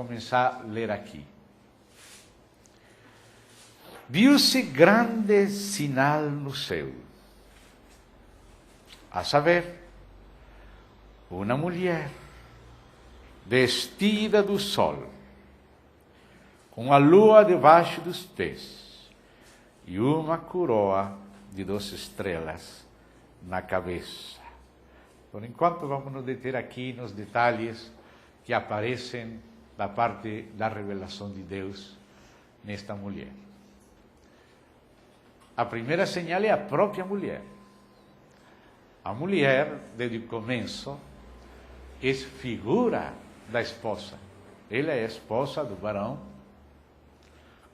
começar a ler aqui. Viu-se grande sinal no céu, a saber, uma mulher vestida do sol, com a lua debaixo dos pés e uma coroa de 12 estrelas na cabeça. Por enquanto vamos nos deter aqui nos detalhes que aparecem da parte da revelação de Deus nesta mulher. A primeira señal é a própria mulher. A mulher, desde o começo, é figura da esposa. Ela é a esposa do varão.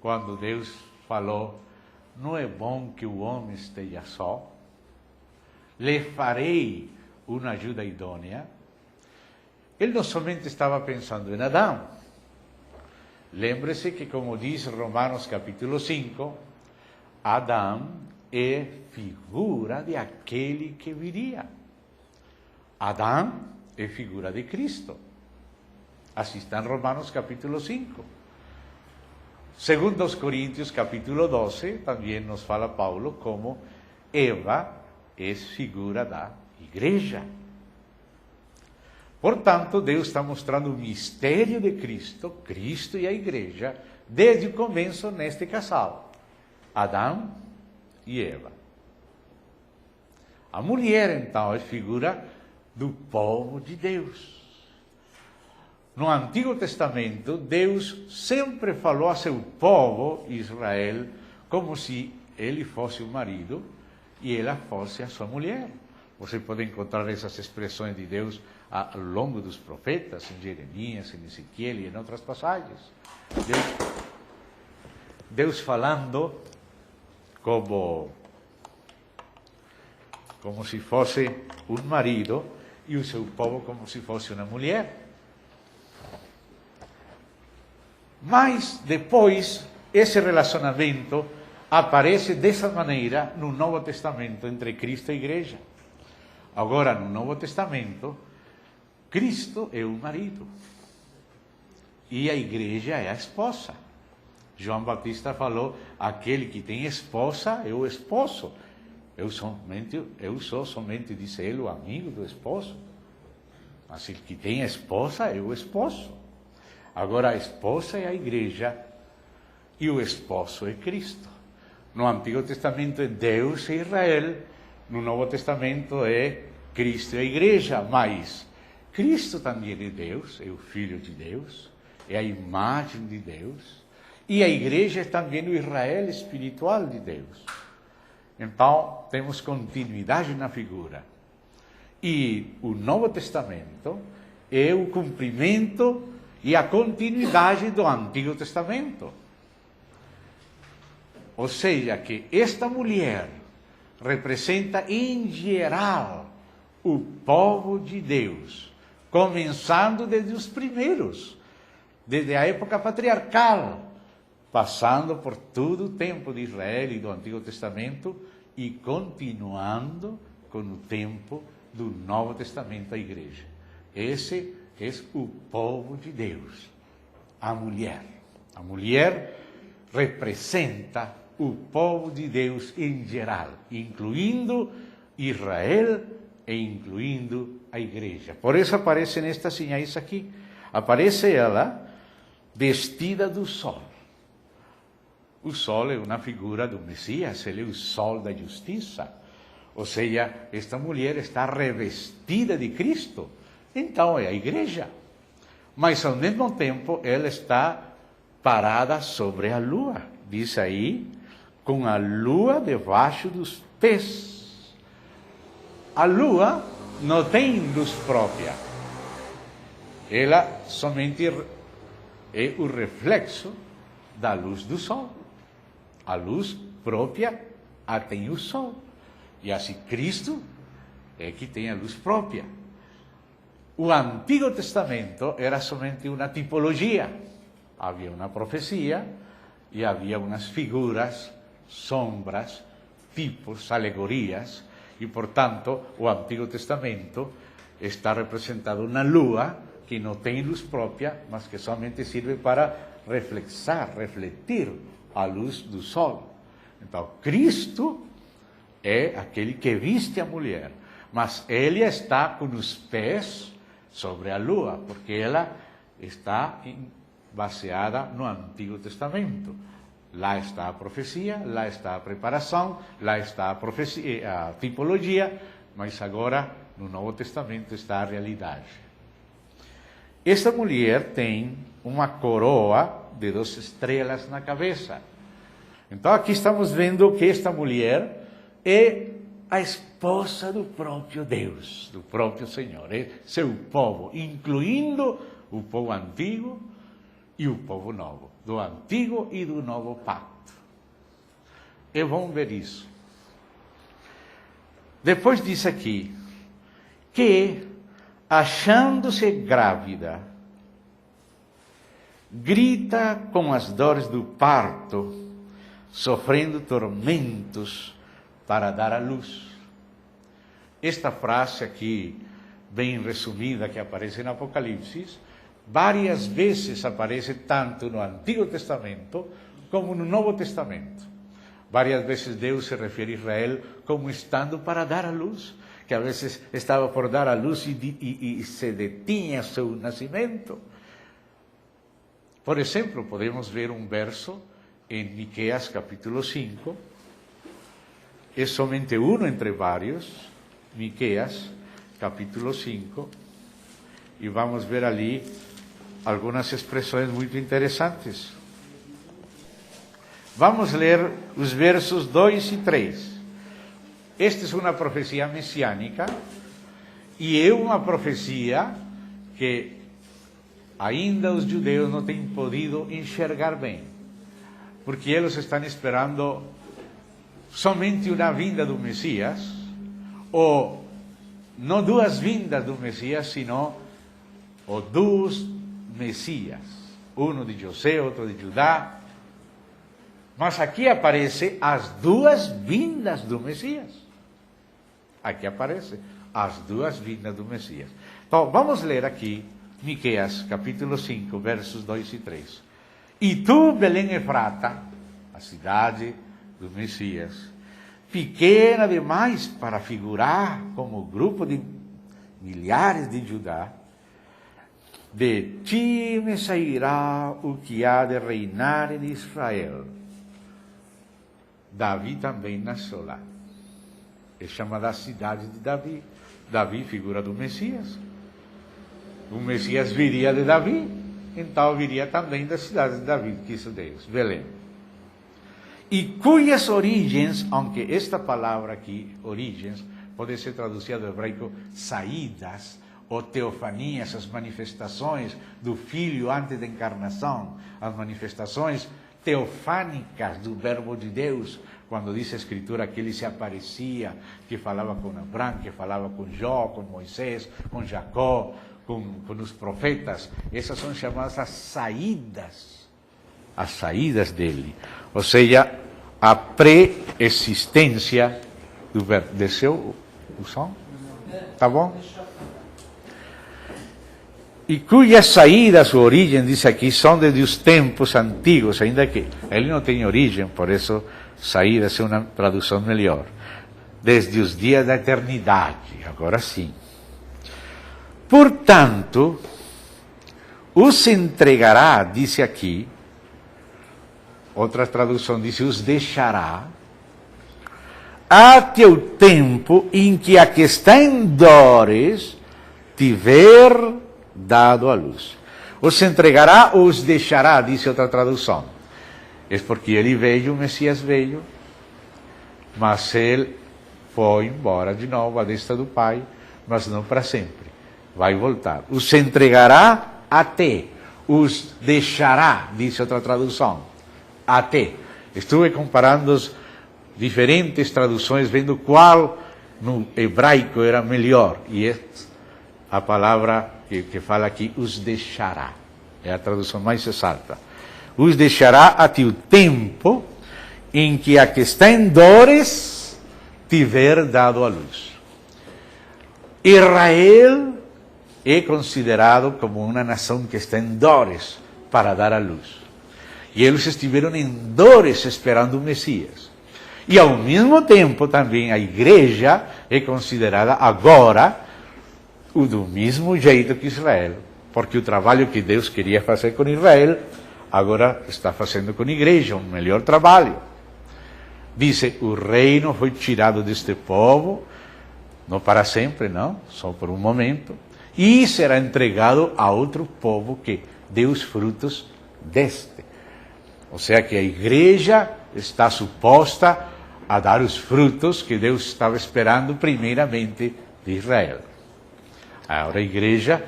Quando Deus falou, não é bom que o homem esteja só, lhe farei uma ajuda idônea. Ele não somente estava pensando em Adão. Lembre-se que, como diz Romanos capítulo 5, Adão é figura de aquele que viria. Adão é figura de Cristo. Assim está em Romanos capítulo 5. Segundo aos Coríntios capítulo 12, também nos fala Paulo como Eva é figura da igreja. Portanto, Deus está mostrando o mistério de Cristo, Cristo e a igreja, desde o começo neste casal, Adão e Eva. A mulher, então, é figura do povo de Deus. No Antigo Testamento, Deus sempre falou a seu povo, Israel, como se ele fosse o marido e ela fosse a sua mulher. Você pode encontrar essas expressões de Deus ao longo dos profetas, em Jeremias, em Ezequiel e em outras passagens. Deus falando como se fosse um marido e o seu povo como se fosse uma mulher. Mas depois, esse relacionamento aparece dessa maneira no Novo Testamento entre Cristo e a igreja. Agora, no Novo Testamento, Cristo é o marido e a igreja é a esposa. João Batista falou, aquele que tem esposa é o esposo. Eu sou somente, disse ele, o amigo do esposo. Mas ele que tem esposa é o esposo. Agora a esposa é a igreja e o esposo é Cristo. No Antigo Testamento é Deus e Israel, no Novo Testamento é Cristo e a igreja, mas Cristo também é Deus, é o Filho de Deus, é a imagem de Deus, e a igreja é também o Israel espiritual de Deus. Então, temos continuidade na figura. E o Novo Testamento é o cumprimento e a continuidade do Antigo Testamento. Ou seja, que esta mulher representa em geral o povo de Deus, começando desde os primeiros, desde a época patriarcal, passando por todo o tempo de Israel e do Antigo Testamento e continuando com o tempo do Novo Testamento, a igreja. Esse é o povo de Deus, a mulher. A mulher representa o povo de Deus em geral, incluindo Israel e incluindo a igreja. Por isso aparecem estas sinais aqui. Aparece ela vestida do sol. O sol é uma figura do Messias, ele é o sol da justiça. Ou seja, esta mulher está revestida de Cristo. Então é a igreja. Mas ao mesmo tempo ela está parada sobre a lua. Diz aí, com a lua debaixo dos pés. A lua não tem luz própria. Ela somente é o reflexo da luz do sol. A luz própria a tem o sol. E assim Cristo é que tem a luz própria. O Antigo Testamento era somente uma tipologia. Havia uma profecia e havia umas figuras, sombras, tipos, alegorias. E, portanto, o Antigo Testamento está representado na lua que não tem luz própria, mas que somente serve para refletir a luz do sol. Então, Cristo é aquele que viste a mulher, mas ele está com os pés sobre a lua, porque ela está baseada no Antigo Testamento. Lá está a profecia, lá está a preparação, lá está a tipologia, mas agora no Novo Testamento está a realidade. Esta mulher tem uma coroa de 2 estrelas na cabeça. Então aqui estamos vendo que esta mulher é a esposa do próprio Deus, do próprio Senhor, é seu povo, incluindo o povo antigo e o povo novo, do antigo e do novo pacto. E vamos ver isso. Depois diz aqui que, achando-se grávida, grita com as dores do parto, sofrendo tormentos para dar à luz. Esta frase aqui, bem resumida, que aparece no Apocalipse, várias vezes aparece tanto no Antigo Testamento como no Novo Testamento. Várias vezes Deus se refere a Israel como estando para dar à luz, que a vezes estava por dar à luz e se detinha seu nascimento. Por exemplo, podemos ver um verso em Miqueias capítulo 5, é somente um entre vários, Miqueias capítulo 5, e vamos ver ali algumas expressões muito interessantes. Vamos ler os versos 2 e 3. Esta é uma profecia messiânica e é uma profecia que ainda os judeus não têm podido enxergar bem, porque eles estão esperando somente uma vinda do Messias, ou não 2 vindas do Messias, sino ou 2 Messias, um de José, outro de Judá. Mas aqui aparece as 2 vindas do Messias. Aqui aparece as 2 vindas do Messias. Então, vamos ler aqui Miqueias, capítulo 5, versos 2 e 3. E tu, Belém Efrata, a cidade do Messias, pequena demais para figurar como grupo de milhares de Judá, de ti me sairá o que há de reinar em Israel. Davi também nasceu lá. É chamada a cidade de Davi. Davi, figura do Messias. O Messias viria de Davi, então viria também da cidade de Davi, que isso Deus, Belém. E cujas origens, aunque esta palavra aqui, origens, pode ser traduzida do hebraico saídas, ou teofanias, as manifestações do Filho antes da encarnação, as manifestações teofânicas do Verbo de Deus, quando diz a Escritura que ele se aparecia, que falava com Abraão, que falava com Jó, com Moisés, com Jacó, com os profetas. Essas são chamadas as saídas dele. Ou seja, a pré-existência do Verbo. Desceu o som? Tá bom? E cujas saídas, sua origem, diz aqui, são desde os tempos antigos, ainda que ele não tem origem, por isso saídas é uma tradução melhor. Desde os dias da eternidade, agora sim. Portanto, os entregará, disse aqui, outra tradução diz, os deixará, até o tempo em que a que está em dores tiver dado à luz. Os entregará ou os deixará, disse outra tradução. É porque ele veio, o Messias veio, mas ele foi embora de novo à destra do Pai, mas não para sempre. Vai voltar. Os entregará até, os deixará, disse outra tradução. Até. Estuve comparando as diferentes traduções, vendo qual no hebraico era melhor. E é a palavra que fala aqui, os deixará. É a tradução mais exata. Os deixará até o tempo em que a que está em dores tiver dado à luz. Israel é considerado como uma nação que está em dores para dar à luz. E eles estiveram em dores esperando o Messias. E ao mesmo tempo também a igreja é considerada agora do mesmo jeito que Israel. Porque o trabalho que Deus queria fazer com Israel, agora está fazendo com a igreja, um melhor trabalho. Diz, o reino foi tirado deste povo, não para sempre, não, só por um momento, e será entregado a outro povo que dê os frutos deste. Ou seja, que a igreja está suposta a dar os frutos que Deus estava esperando primeiramente de Israel. Agora a igreja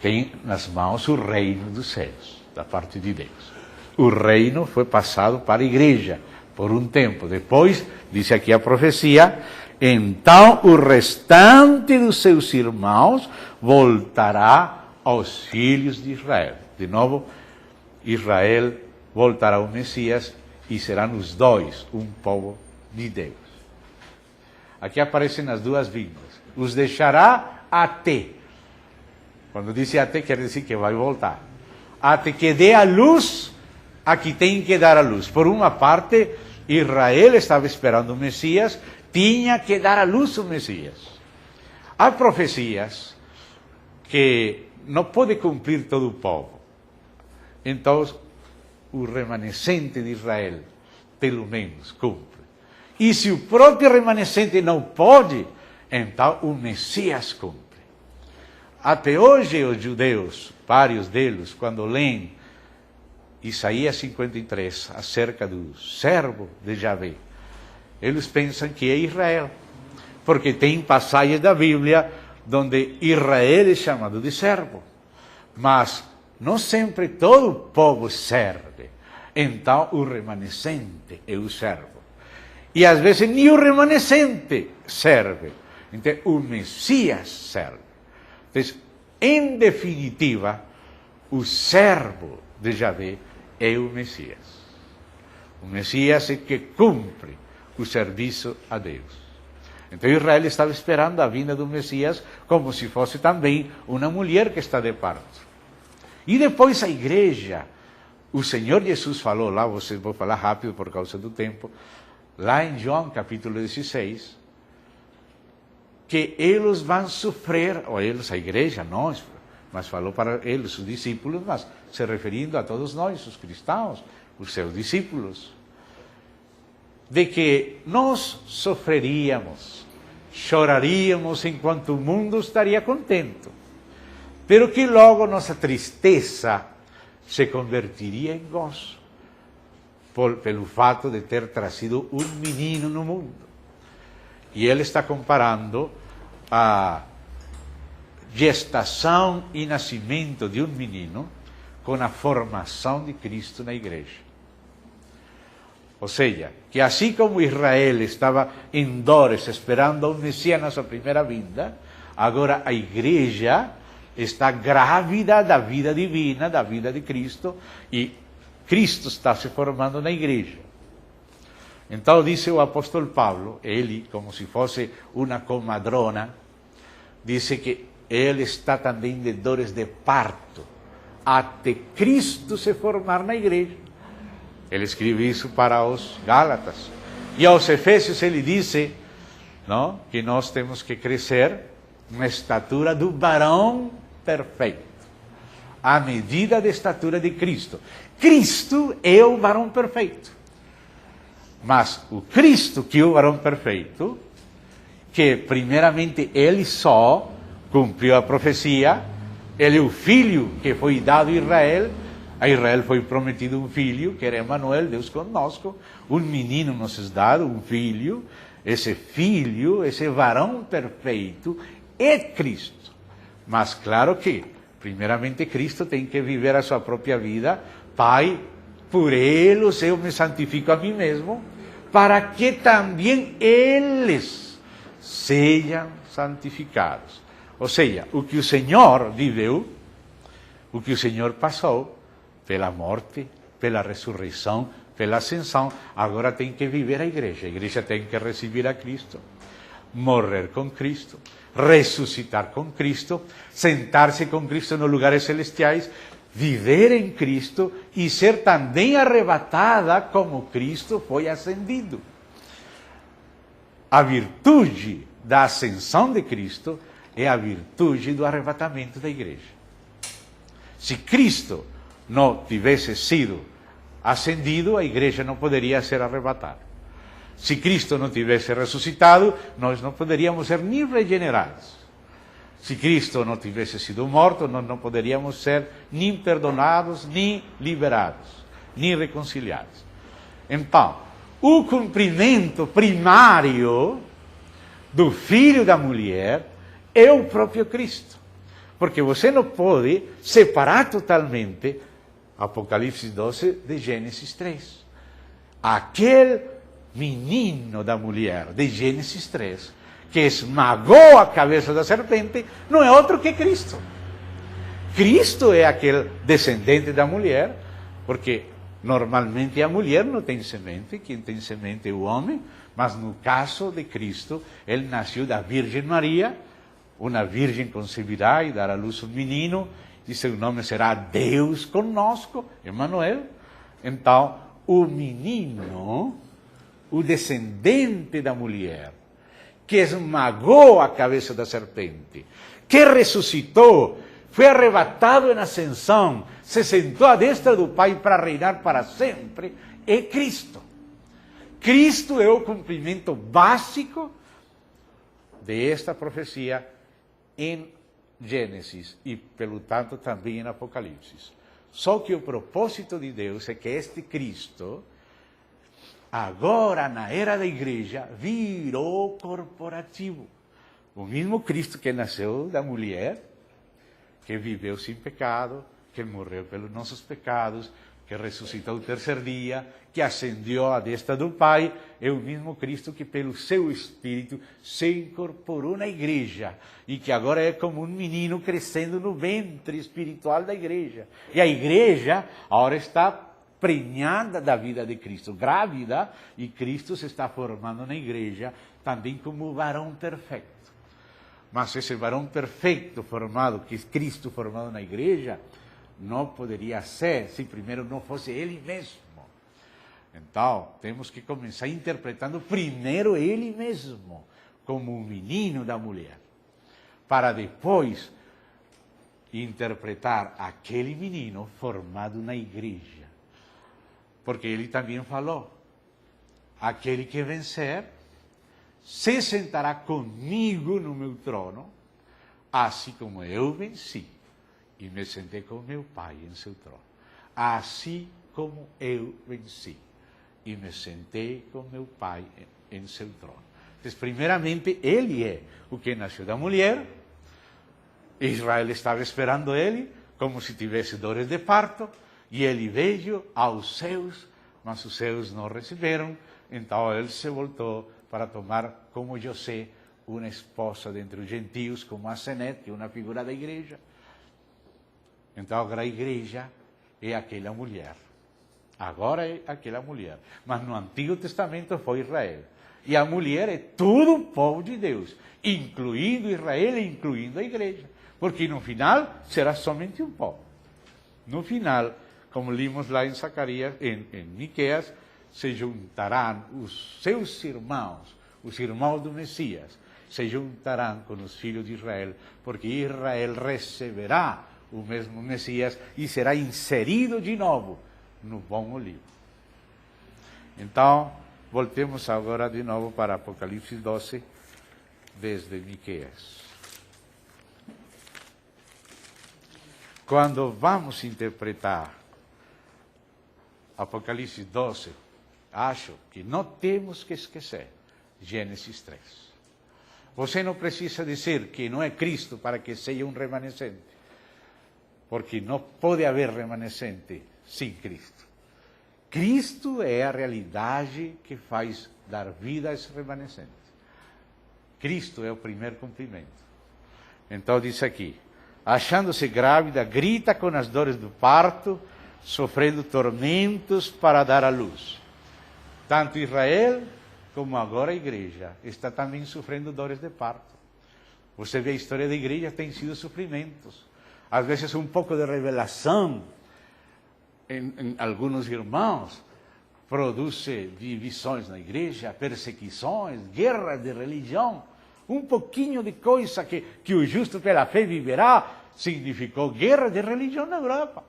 tem nas mãos o reino dos céus, da parte de Deus. O reino foi passado para a igreja por um tempo. Depois, diz aqui a profecia, então o restante dos seus irmãos voltará aos filhos de Israel. De novo, Israel voltará ao Messias e serão os dois um povo de Deus. Aqui aparecem as duas vindas. Os deixará até. Quando diz até, quer dizer que vai voltar. Até que dê a luz a que tem que dar a luz. Por uma parte, Israel estava esperando o Messias, tinha que dar a luz o Messias. Há profecias que não pode cumprir todo o povo. Então, o remanescente de Israel, pelo menos, cumpre. E se o próprio remanescente não pode, então o Messias cumpre. Até hoje os judeus, vários deles, quando leem Isaías 53, acerca do servo de Javé, eles pensam que é Israel. Porque tem passagens da Bíblia onde Israel é chamado de servo. Mas não sempre todo o povo serve. Então o remanescente é o servo. E às vezes nem o remanescente serve. Então o Messias serve. Então, em definitiva, o servo de Javé é o Messias. O Messias é que cumpre o serviço a Deus. Então Israel estava esperando a vinda do Messias como se fosse também uma mulher que está de parto. E depois a igreja, o Senhor Jesus falou lá, vocês vão falar rápido por causa do tempo, lá em João capítulo 16, que eles vão sofrer, ou eles, a igreja, nós, mas falou para eles, os discípulos, mas se referindo a todos nós, os cristãos, os seus discípulos, de que nós sofreríamos, choraríamos enquanto o mundo estaria contente, pero que logo nossa tristeza se convertiria em gozo, pelo fato de ter trazido um menino no mundo. E ele está comparando a gestação e nascimento de um menino com a formação de Cristo na igreja. Ou seja, que assim como Israel estava em dores esperando o Messias na sua primeira vinda, agora a igreja está grávida da vida divina, da vida de Cristo, e Cristo está se formando na igreja. Então disse o apóstolo Paulo, ele como se fosse uma comadrona, disse que ele está também de dores de parto, até Cristo se formar na igreja. Ele escreve isso para os Gálatas. E aos Efésios ele disse, não, que nós temos que crescer na estatura do varão perfeito, à medida da estatura de Cristo. Cristo é o varão perfeito. Mas o Cristo, que é o varão perfeito, que primeiramente ele só cumpriu a profecia, ele é o filho que foi dado a Israel foi prometido um filho, que era Emmanuel, Deus conosco, um menino nos é dado, um filho, esse varão perfeito é Cristo. Mas claro que, primeiramente Cristo tem que viver a sua própria vida, Pai, por eles eu me santifico a mim mesmo, para que também eles sejam santificados. Ou seja, o que o Senhor viveu, o que o Senhor passou, pela morte, pela ressurreição, pela ascensão, agora tem que viver a igreja tem que receber a Cristo. morrer com Cristo, ressuscitar com Cristo, sentar-se com Cristo nos lugares celestiais, viver em Cristo e ser também arrebatada como Cristo foi ascendido. A virtude da ascensão de Cristo é a virtude do arrebatamento da igreja. Se Cristo não tivesse sido ascendido, a igreja não poderia ser arrebatada. Se Cristo não tivesse ressuscitado, nós não poderíamos ser nem regenerados. Se Cristo não tivesse sido morto, nós não poderíamos ser nem perdonados, nem liberados, nem reconciliados. Então, o cumprimento primário do filho da mulher é o próprio Cristo. Porque você não pode separar totalmente Apocalipse 12 de Gênesis 3. Aquele menino da mulher de Gênesis 3, que esmagou a cabeça da serpente, não é outro que Cristo. Cristo é aquele descendente da mulher, porque normalmente a mulher não tem semente, quem tem semente é o homem, mas no caso de Cristo, ele nasceu da Virgem Maria, uma virgem concebirá e dará à luz um menino, e seu nome será Deus conosco, Emmanuel. Então, o menino, o descendente da mulher, que esmagou a cabeça da serpente, que ressuscitou, foi arrebatado em ascensão, se sentou à destra do Pai para reinar para sempre, é Cristo. Cristo é o cumprimento básico desta profecia em Gênesis e, pelo tanto, também em Apocalipse. Só que o propósito de Deus é que este Cristo, agora na era da igreja, virou corporativo. O mesmo Cristo que nasceu da mulher, que viveu sem pecado, que morreu pelos nossos pecados, que ressuscitou o terceiro dia, que ascendeu à destra do Pai, é o mesmo Cristo que pelo seu Espírito se incorporou na igreja e que agora é como um menino crescendo no ventre espiritual da igreja. E a igreja agora está prenhada da vida de Cristo, grávida, e Cristo se está formando na igreja também como o varão perfeito. Mas esse varão perfeito formado, que Cristo formado na igreja, não poderia ser se primeiro não fosse ele mesmo. Então, temos que começar interpretando primeiro ele mesmo, como um menino da mulher, para depois interpretar aquele menino formado na igreja. Porque ele também falou, aquele que vencer se sentará comigo no meu trono, assim como eu venci e me sentei com meu Pai em seu trono. Assim como eu venci e me sentei com meu Pai em seu trono. Então, primeiramente, ele é o que nasceu da mulher. Israel estava esperando ele, como se tivesse dores de parto, e ele veio aos seus, mas os seus não receberam. Então ele se voltou para tomar como José uma esposa dentre os gentios, como a Senet, que é uma figura da igreja. Então agora a igreja é aquela mulher. Agora é aquela mulher. Mas no Antigo Testamento foi Israel. E a mulher é todo o povo de Deus, incluindo Israel e incluindo a igreja. Porque no final será somente um povo. No final, como limos lá em Zacarias, em Miqueias, se juntarão os seus irmãos, os irmãos do Messias, se juntarão com os filhos de Israel, porque Israel receberá o mesmo Messias e será inserido de novo no bom olivo. Então, voltemos agora de novo para Apocalipse 12, desde Miqueias. Quando vamos interpretar Apocalipse 12, acho que não temos que esquecer Gênesis 3. Você não precisa dizer que não é Cristo para que seja um remanescente, porque não pode haver remanescente sem Cristo. Cristo é a realidade que faz dar vida a esse remanescente. Cristo é o primeiro cumprimento. Então diz aqui, achando-se grávida, grita com as dores do parto, sofrendo tormentos para dar à luz. Tanto Israel como agora a igreja está também sofrendo dores de parto. Você vê a história da igreja, tem sido sofrimentos. Às vezes um pouco de revelação em alguns irmãos produz divisões na igreja, perseguições, guerras de religião. Um pouquinho de coisa que o justo pela fé viverá significou guerra de religião na Europa.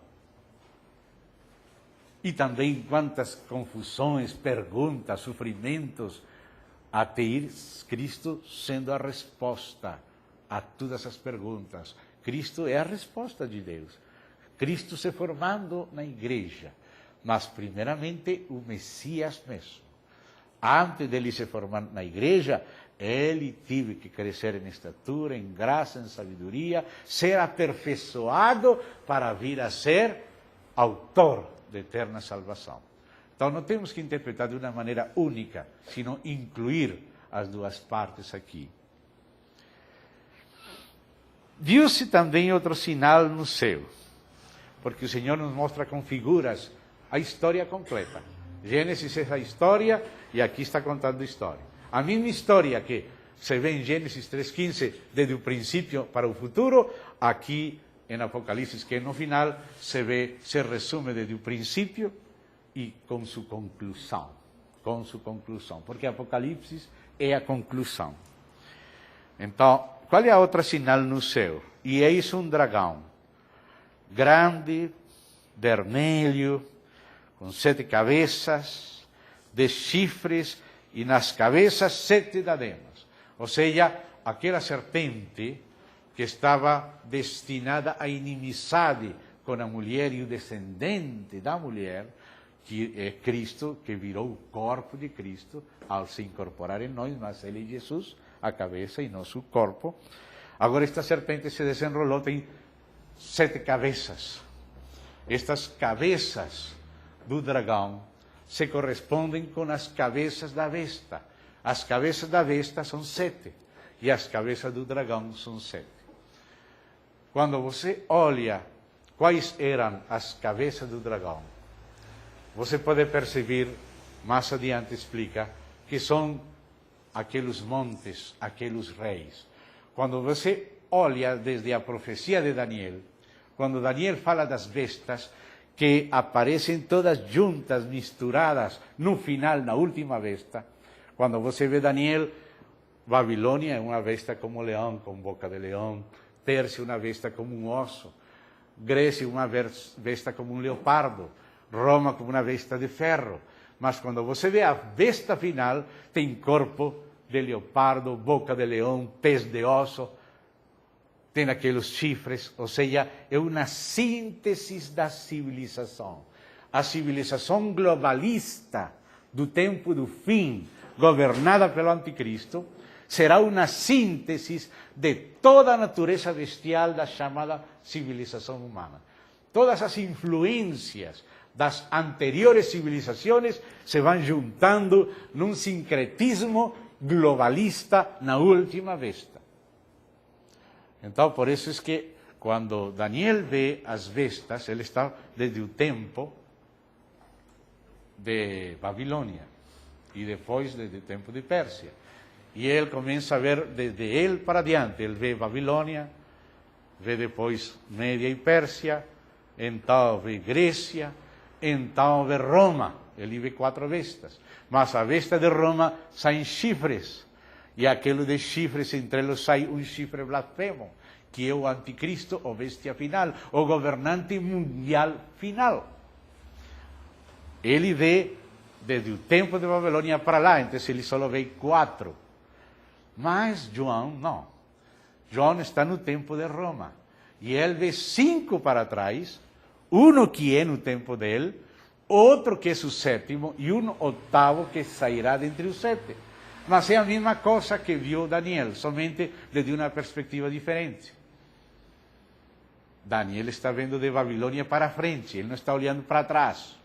E também quantas confusões, perguntas, sofrimentos, até ir Cristo sendo a resposta a todas as perguntas. Cristo é a resposta de Deus. Cristo se formando na igreja, mas primeiramente o Messias mesmo. Antes dele se formar na igreja, ele teve que crescer em estatura, em graça, em sabedoria, ser aperfeiçoado para vir a ser autor de eterna salvação. Então não temos que interpretar de uma maneira única, sino incluir as duas partes aqui. Viu-se também outro sinal no céu, porque o Senhor nos mostra com figuras a história completa. Gênesis é a história e aqui está contando a história. A mesma história que se vê em Gênesis 3:15, desde o princípio para o futuro, aqui em Apocalipse, que no final se resume desde o princípio e com sua conclusão. Porque Apocalipse é a conclusão. Então, qual é a outra sinal no céu? E eis um dragão, grande, vermelho, com 7 cabeças, 10 chifres, e nas cabeças 7 diademas. Ou seja, aquela serpente que estava destinada à inimizade com a mulher e o descendente da mulher, que é Cristo, que virou o corpo de Cristo ao se incorporar em nós, mas ele é Jesus, a cabeça e nosso corpo. Agora esta serpente se desenrolou, tem 7 cabeças. Estas cabeças do dragão se correspondem com as cabeças da besta. As cabeças da besta são 7 e as cabeças do dragão são 7. Quando você olha quais eram as cabeças do dragão, você pode perceber, mais adiante explica, que são aqueles montes, aqueles reis. Quando você olha desde a profecia de Daniel, quando Daniel fala das bestas, que aparecem todas juntas, misturadas, no final, na última besta, quando você vê Daniel, Babilônia é uma besta como leão, com boca de leão, Pérsia uma besta como um osso, Grécia uma besta como um leopardo, Roma como uma besta de ferro. Mas quando você vê a besta final, tem corpo de leopardo, boca de leão, pés de osso, tem aqueles chifres, ou seja, é uma síntese da civilização. A civilização globalista do tempo do fim, governada pelo anticristo, será uma síntese de toda a natureza bestial da chamada civilização humana. Todas as influências das anteriores civilizações se vão juntando num sincretismo globalista na última besta. Então, por isso é que quando Daniel vê as bestas, ele está desde o tempo de Babilônia e depois desde o tempo de Pérsia. E ele começa a ver desde ele para adiante. Ele vê Babilônia, vê depois Média e Pérsia, então vê Grécia, então vê Roma. Ele vê 4 bestas. Mas a besta de Roma sai chifres. E aquele de chifres, entre eles sai um chifre blasfemo, que é o anticristo, o bestia final, o governante mundial final. Ele vê desde o tempo de Babilônia para lá, então ele só vê 4. Mas João não. João está no tempo de Roma. E ele vê 5 para trás, um que é no tempo dele, outro que é o 7º e um 8º que sairá dentre os 7. Mas é a mesma coisa que viu Daniel, somente desde uma perspectiva diferente. Daniel está vendo de Babilônia para frente, ele não está olhando para trás.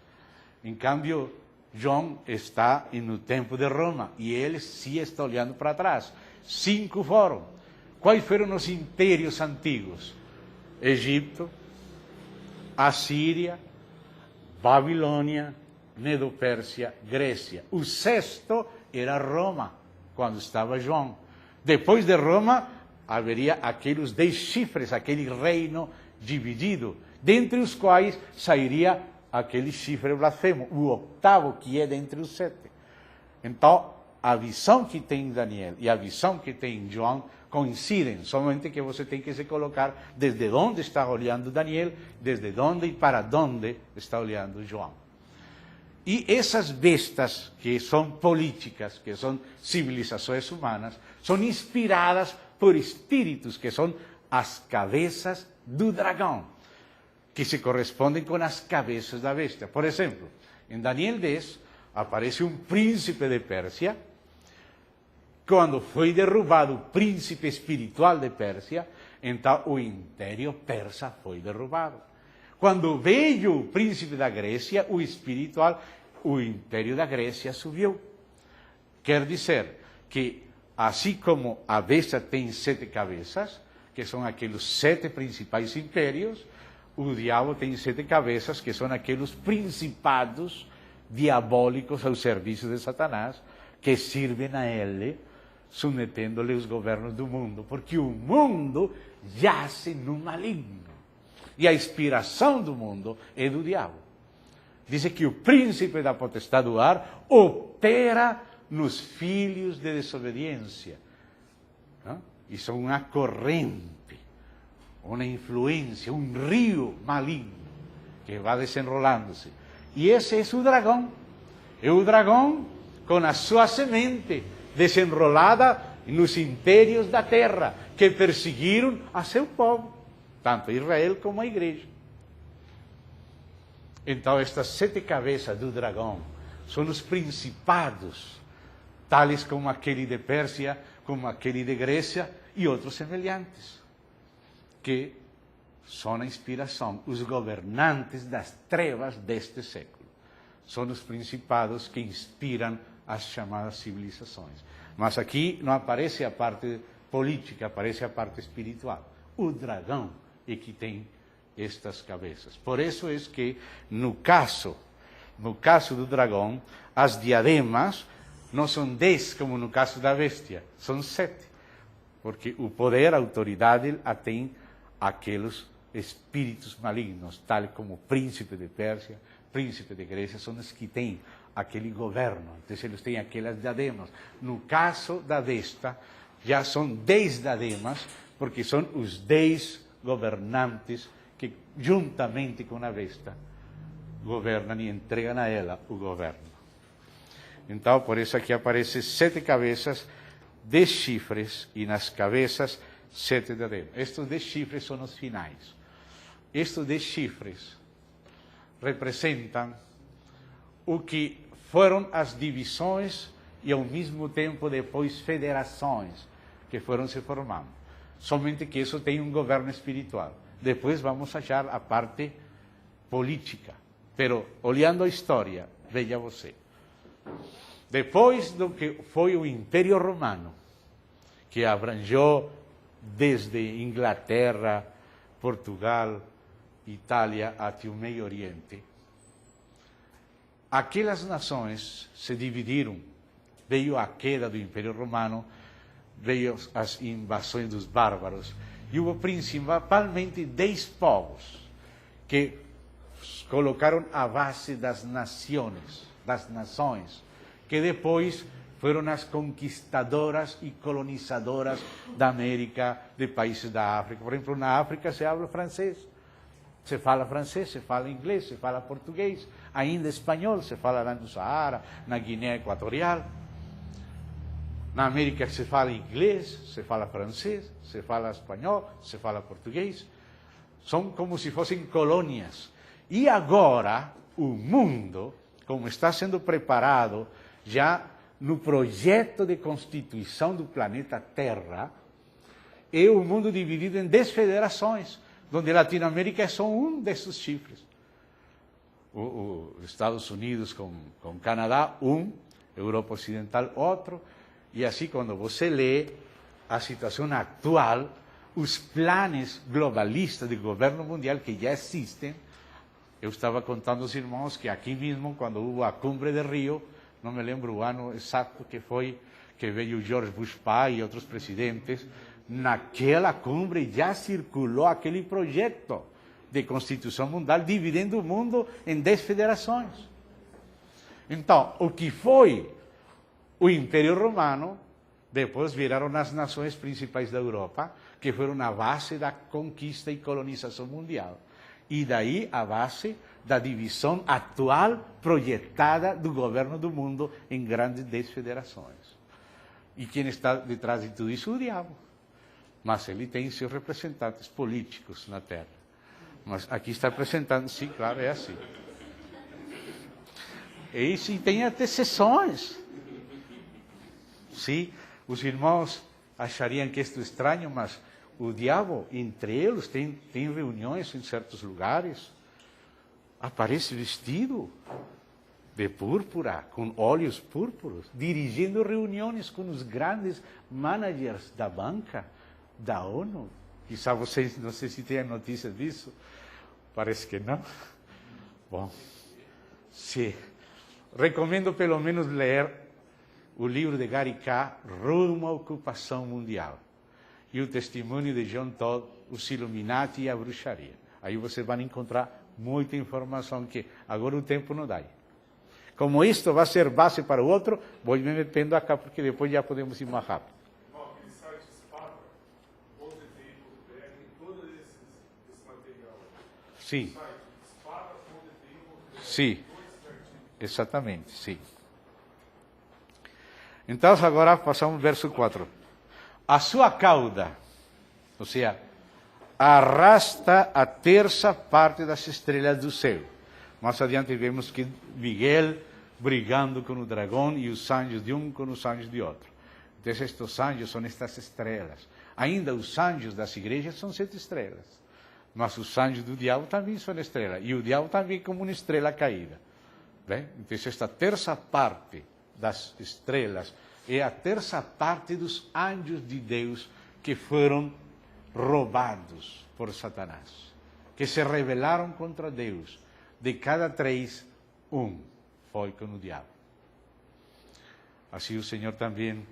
Em cambio, João está no tempo de Roma e ele sim está olhando para trás. 5 foram. Quais foram os impérios antigos? Egito, Assíria, Babilônia, Medo-Pérsia, Grécia. O 6º era Roma, quando estava João. Depois de Roma, haveria aqueles 10 chifres, aquele reino dividido, dentre os quais sairia aquele chifre blasfemo, o 8º, que é dentre os 7. Então, a visão que tem Daniel e a visão que tem João coincidem, somente que você tem que se colocar desde onde está olhando Daniel, desde onde e para onde está olhando João. E essas bestas, que são políticas, que são civilizações humanas, são inspiradas por espíritos, que são as cabeças do dragão, que se correspondem com as cabeças da besta. Por exemplo, em Daniel 10, aparece um príncipe de Pérsia. Quando foi derrubado o príncipe espiritual de Pérsia, então o império persa foi derrubado. Quando veio o príncipe da Grécia, o espiritual, o império da Grécia subiu. Quer dizer que, assim como a besta tem 7 cabeças, que são aqueles 7 principais impérios, o diabo tem 7 cabeças, que são aqueles principados diabólicos ao serviço de Satanás, que servem a ele, submetendo-lhe os governos do mundo, porque o mundo jace no maligno. E a inspiração do mundo é do diabo. Diz que o príncipe da potestade do ar opera nos filhos de desobediência. Isso é uma corrente, uma influência, um rio maligno que vai desenrolando-se. E esse é o dragão. É o dragão com a sua semente desenrolada nos impérios da terra, que perseguiram a seu povo, tanto Israel como a igreja. Então, estas 7 cabeças do dragão são os principados, tales como aquele de Pérsia, como aquele de Grécia e outros semelhantes, que são a inspiração, os governantes das trevas deste século. São os principados que inspiram as chamadas civilizações. Mas aqui não aparece a parte política, aparece a parte espiritual. O dragão é que tem estas cabeças. Por isso é que, no caso do dragão, as diademas não são 10, como no caso da bestia, são 7. Porque o poder, a autoridade, a tem aqueles espíritos malignos, tal como o príncipe de Pérsia, príncipe de Grécia, são os que têm aquele governo. Então, eles têm aquelas diademas. No caso da besta, já são 10 diademas, porque são os 10 governantes que, juntamente com a besta, governam e entregam a ela o governo. Então, por isso aqui aparecem 7 cabeças, 10 chifres, e nas cabeças 7 diademas. Estes 10 chifres são os finais. Estes 10 chifres representam o que foram as divisões e, ao mesmo tempo, depois federações que foram se formando. Somente que isso tem um governo espiritual. Depois vamos achar a parte política. Pero, olhando a história, veja você. Depois do que foi o Império Romano, que abrangeu desde Inglaterra, Portugal, Itália até o Meio Oriente, aquelas nações se dividiram. Veio a queda do Império Romano, veio as invasões dos bárbaros, e houve principalmente 10 povos que colocaram a base das nações, que depois foram as conquistadoras e colonizadoras da América, de países da África. Por exemplo, na África se habla francês, se fala inglês, se fala português, ainda espanhol, se fala lá no Saara, na Guiné Equatorial. Na América se fala inglês, se fala francês, se fala espanhol, se fala português. São como se fossem colônias. E agora, o mundo, como está sendo preparado já no projeto de constituição do planeta Terra, é um mundo dividido em 10 federações, onde a Latinoamérica é só um desses chifres. Os Estados Unidos com Canadá, Europa Ocidental, outro. E assim, quando você lê a situação atual, os planos globalistas de governo mundial que já existem, eu estava contando aos irmãos que aqui mesmo, quando houve a Cumbre de Rio, não me lembro o ano exato que foi, que veio George Bush pai e outros presidentes, naquela cumbre já circulou aquele projeto de Constituição Mundial, dividindo o mundo em 10 federações. Então, o que foi o Império Romano, depois viraram as nações principais da Europa, que foram a base da conquista e colonização mundial. E daí a base da divisão atual projetada do governo do mundo em grandes 10 federações. E quem está detrás de tudo isso? O diabo. Mas ele tem seus representantes políticos na Terra. Mas aqui está apresentando, sim, claro, é assim. E sim, tem até sessões. Sim, os irmãos achariam que isto é estranho, mas o diabo, entre eles, tem reuniões em certos lugares. Aparece vestido de púrpura, com olhos púrpuros, dirigindo reuniões com os grandes managers da banca, da ONU. Quizá vocês, não sei se têm notícia disso. Parece que não. Bom, sim. Recomendo pelo menos ler o livro de Gary K., Rumo à Ocupação Mundial, e o testemunho de John Todd, Os Illuminati e a Bruxaria. Aí você vai encontrar muita informação que agora o tempo não dá. Como isto vai ser base para o outro, vou me metendo acá, porque depois já podemos ir mais rápido. Aquele site Espada, onde tem todo esse material. Sim. Espada, onde tem Sim. Exatamente, sim. Então, agora passamos ao verso 4. A sua cauda, ou seja, arrasta a terça parte das estrelas do céu. Mais adiante vemos que Miguel brigando com o dragão e os anjos de um com os anjos de outro. Então, estes anjos são estas estrelas. Ainda os anjos das igrejas são 7 estrelas. Mas os anjos do diabo também são estrelas. E o diabo também como uma estrela caída. Bem? Então, esta terça parte das estrelas é a terça parte dos anjos de Deus que foram roubados por Satanás, que se rebelaram contra Deus. De cada 3, 1 foi com o diabo. Assim o Senhor também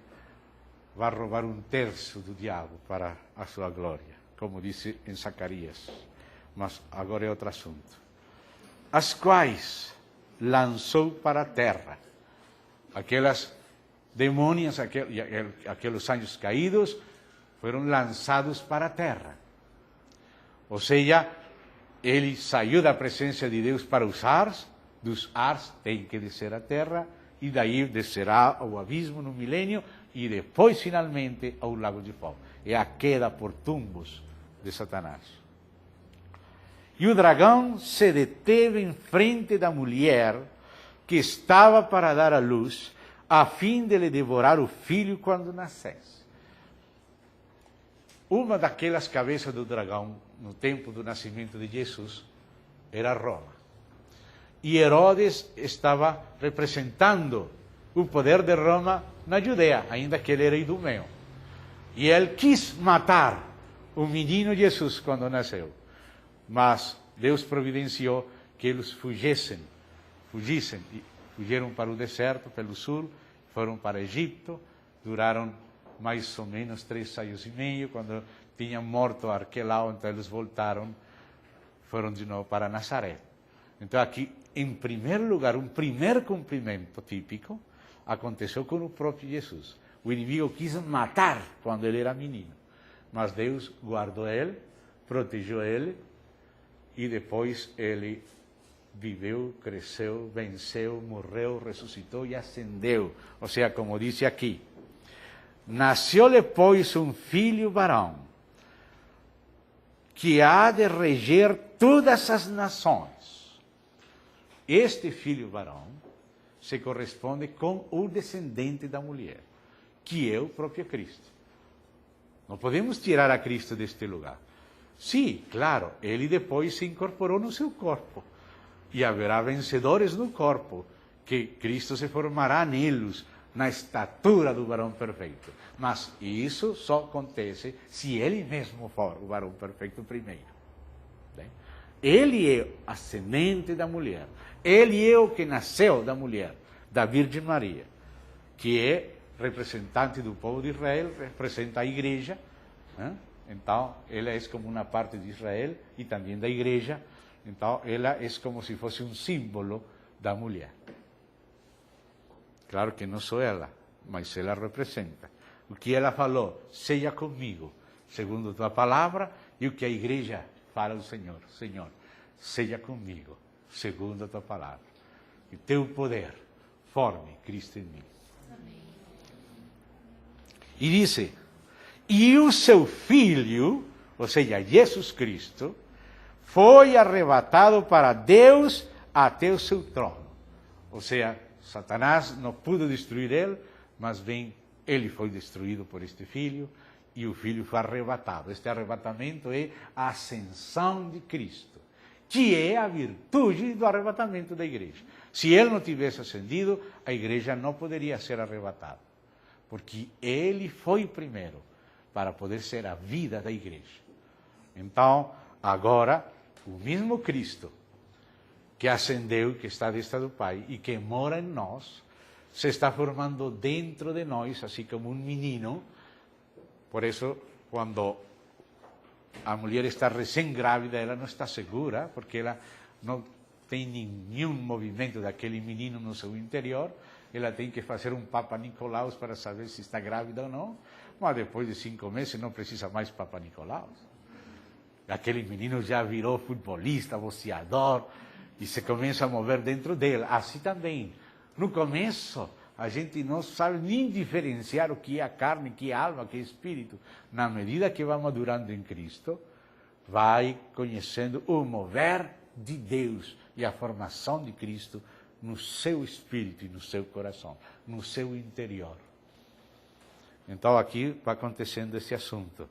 vai roubar 1/3 do diabo para a sua glória, como disse em Zacarias. Mas agora é outro assunto. As quais lançou para a terra. Aquelas demônios, aqueles anjos caídos, foram lançados para a terra. Ou seja, ele saiu da presença de Deus para os ares, dos ares tem que descer à terra, e daí descerá ao abismo no milênio, e depois, finalmente, ao lago de fogo. É a queda por tumbos de Satanás. E o dragão se deteve em frente da mulher que estava para dar à luz, a fim de lhe devorar o filho quando nascesse. Uma daquelas cabeças do dragão, no tempo do nascimento de Jesus, era Roma. E Herodes estava representando o poder de Roma na Judeia, ainda que ele era idumeu. E ele quis matar o menino Jesus quando nasceu. Mas Deus providenciou que eles fugissem, e fugiram para o deserto, pelo sul, foram para Egito, duraram mais ou menos 3 anos e meio, quando tinham morto Arquelau, então eles voltaram, foram de novo para Nazaré. Então aqui, em primeiro lugar, um primeiro cumprimento típico, aconteceu com o próprio Jesus. O inimigo quis matar quando ele era menino, mas Deus guardou ele, protegeu ele, e depois ele viveu, cresceu, venceu, morreu, ressuscitou e ascendeu. Ou seja, como diz aqui, nasceu-lhe, pois, um filho varão, que há de reger todas as nações. Este filho varão se corresponde com o descendente da mulher, que é o próprio Cristo. Não podemos tirar a Cristo deste lugar. Sim, claro, ele depois se incorporou no seu corpo. E haverá vencedores no corpo, que Cristo se formará neles, na estatura do varão perfeito. Mas isso só acontece se ele mesmo for o varão perfeito primeiro. Bem? Ele é a semente da mulher. Ele é o que nasceu da mulher, da Virgem Maria, que é representante do povo de Israel, representa a igreja, né? Então, ela é como uma parte de Israel e também da igreja, então ela é como se fosse um símbolo da mulher. Claro que não sou ela, mas ela representa. O que ela falou, seja comigo, segundo tua palavra, e o que a igreja fala ao Senhor, Senhor, seja comigo, segundo a tua palavra. E teu poder forme Cristo em mim. Amém. E diz, e o seu Filho, ou seja, Jesus Cristo, foi arrebatado para Deus até o seu trono. Ou seja, Satanás não pôde destruir ele, mas bem, ele foi destruído por este Filho, e o Filho foi arrebatado. Este arrebatamento é a ascensão de Cristo, que é a virtude do arrebatamento da igreja. Se ele não tivesse ascendido, a igreja não poderia ser arrebatada, porque ele foi primeiro para poder ser a vida da igreja. Então, agora, o mesmo Cristo que ascendeu, que está à destra do Pai e que mora em nós, se está formando dentro de nós, assim como um menino. Por isso, quando a mulher está recém-grávida, ela não está segura, porque ela não tem nenhum movimento daquele menino no seu interior. Ela tem que fazer um Papa Nicolaus para saber se está grávida ou não. Mas depois de 5 meses não precisa mais Papa Nicolaus. Aquele menino já virou futebolista, boxeador, e se começa a mover dentro dele. Assim também, no começo, a gente não sabe nem diferenciar o que é a carne, o que é a alma, o que é espírito. Na medida que vai madurando em Cristo, vai conhecendo o mover de Deus e a formação de Cristo no seu espírito e no seu coração, no seu interior. Então aqui vai acontecendo esse assunto.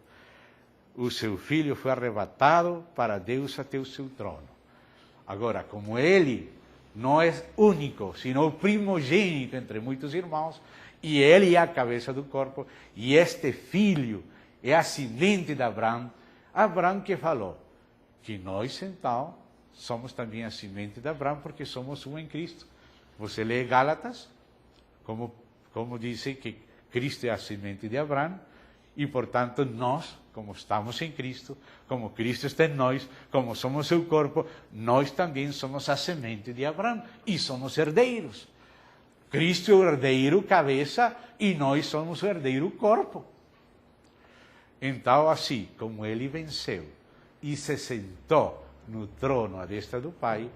O seu Filho foi arrebatado para Deus até o seu trono. Agora, como ele não é único, sino o primogênito entre muitos irmãos, e ele é a cabeça do corpo, e este Filho é a semente de Abraão, Abraão que falou que nós, então, somos também a semente de Abraão, porque somos um em Cristo. Você lê Gálatas, como diz que Cristo é a semente de Abraão, e, portanto, nós, como estamos em Cristo, como Cristo está em nós, como somos seu corpo, nós também somos a semente de Abraão e somos herdeiros. Cristo é o herdeiro cabeça e nós somos o herdeiro corpo. Então, assim como ele venceu e se sentou no trono à destra do Pai,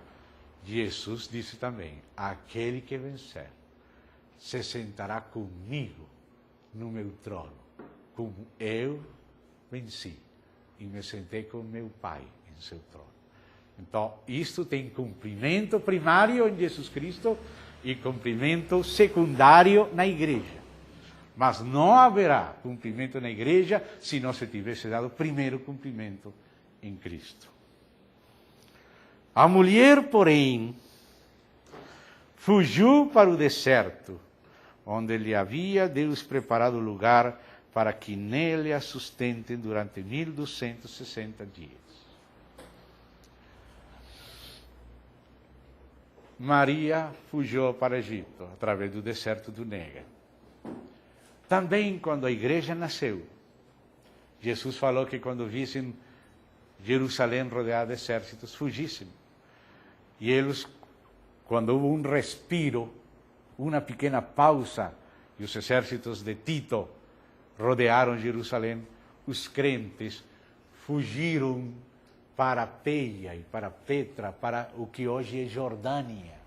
Jesus disse também, aquele que vencer se sentará comigo no meu trono, como eu venci e me sentei com meu Pai em seu trono. Então, isto tem cumprimento primário em Jesus Cristo e cumprimento secundário na igreja. Mas não haverá cumprimento na igreja se não se tivesse dado primeiro cumprimento em Cristo. A mulher, porém, fugiu para o deserto, onde lhe havia Deus preparado lugar para que nele a sustentem durante 1260 dias. Maria fugiu para o Egito, através do deserto do Negev. Também, quando a igreja nasceu, Jesus falou que quando vissem Jerusalém rodeada de exércitos, fugissem. E eles, quando houve um respiro, uma pequena pausa, e os exércitos de Tito rodearam Jerusalém, os crentes fugiram para Peia e para Petra, para o que hoje é Jordânia.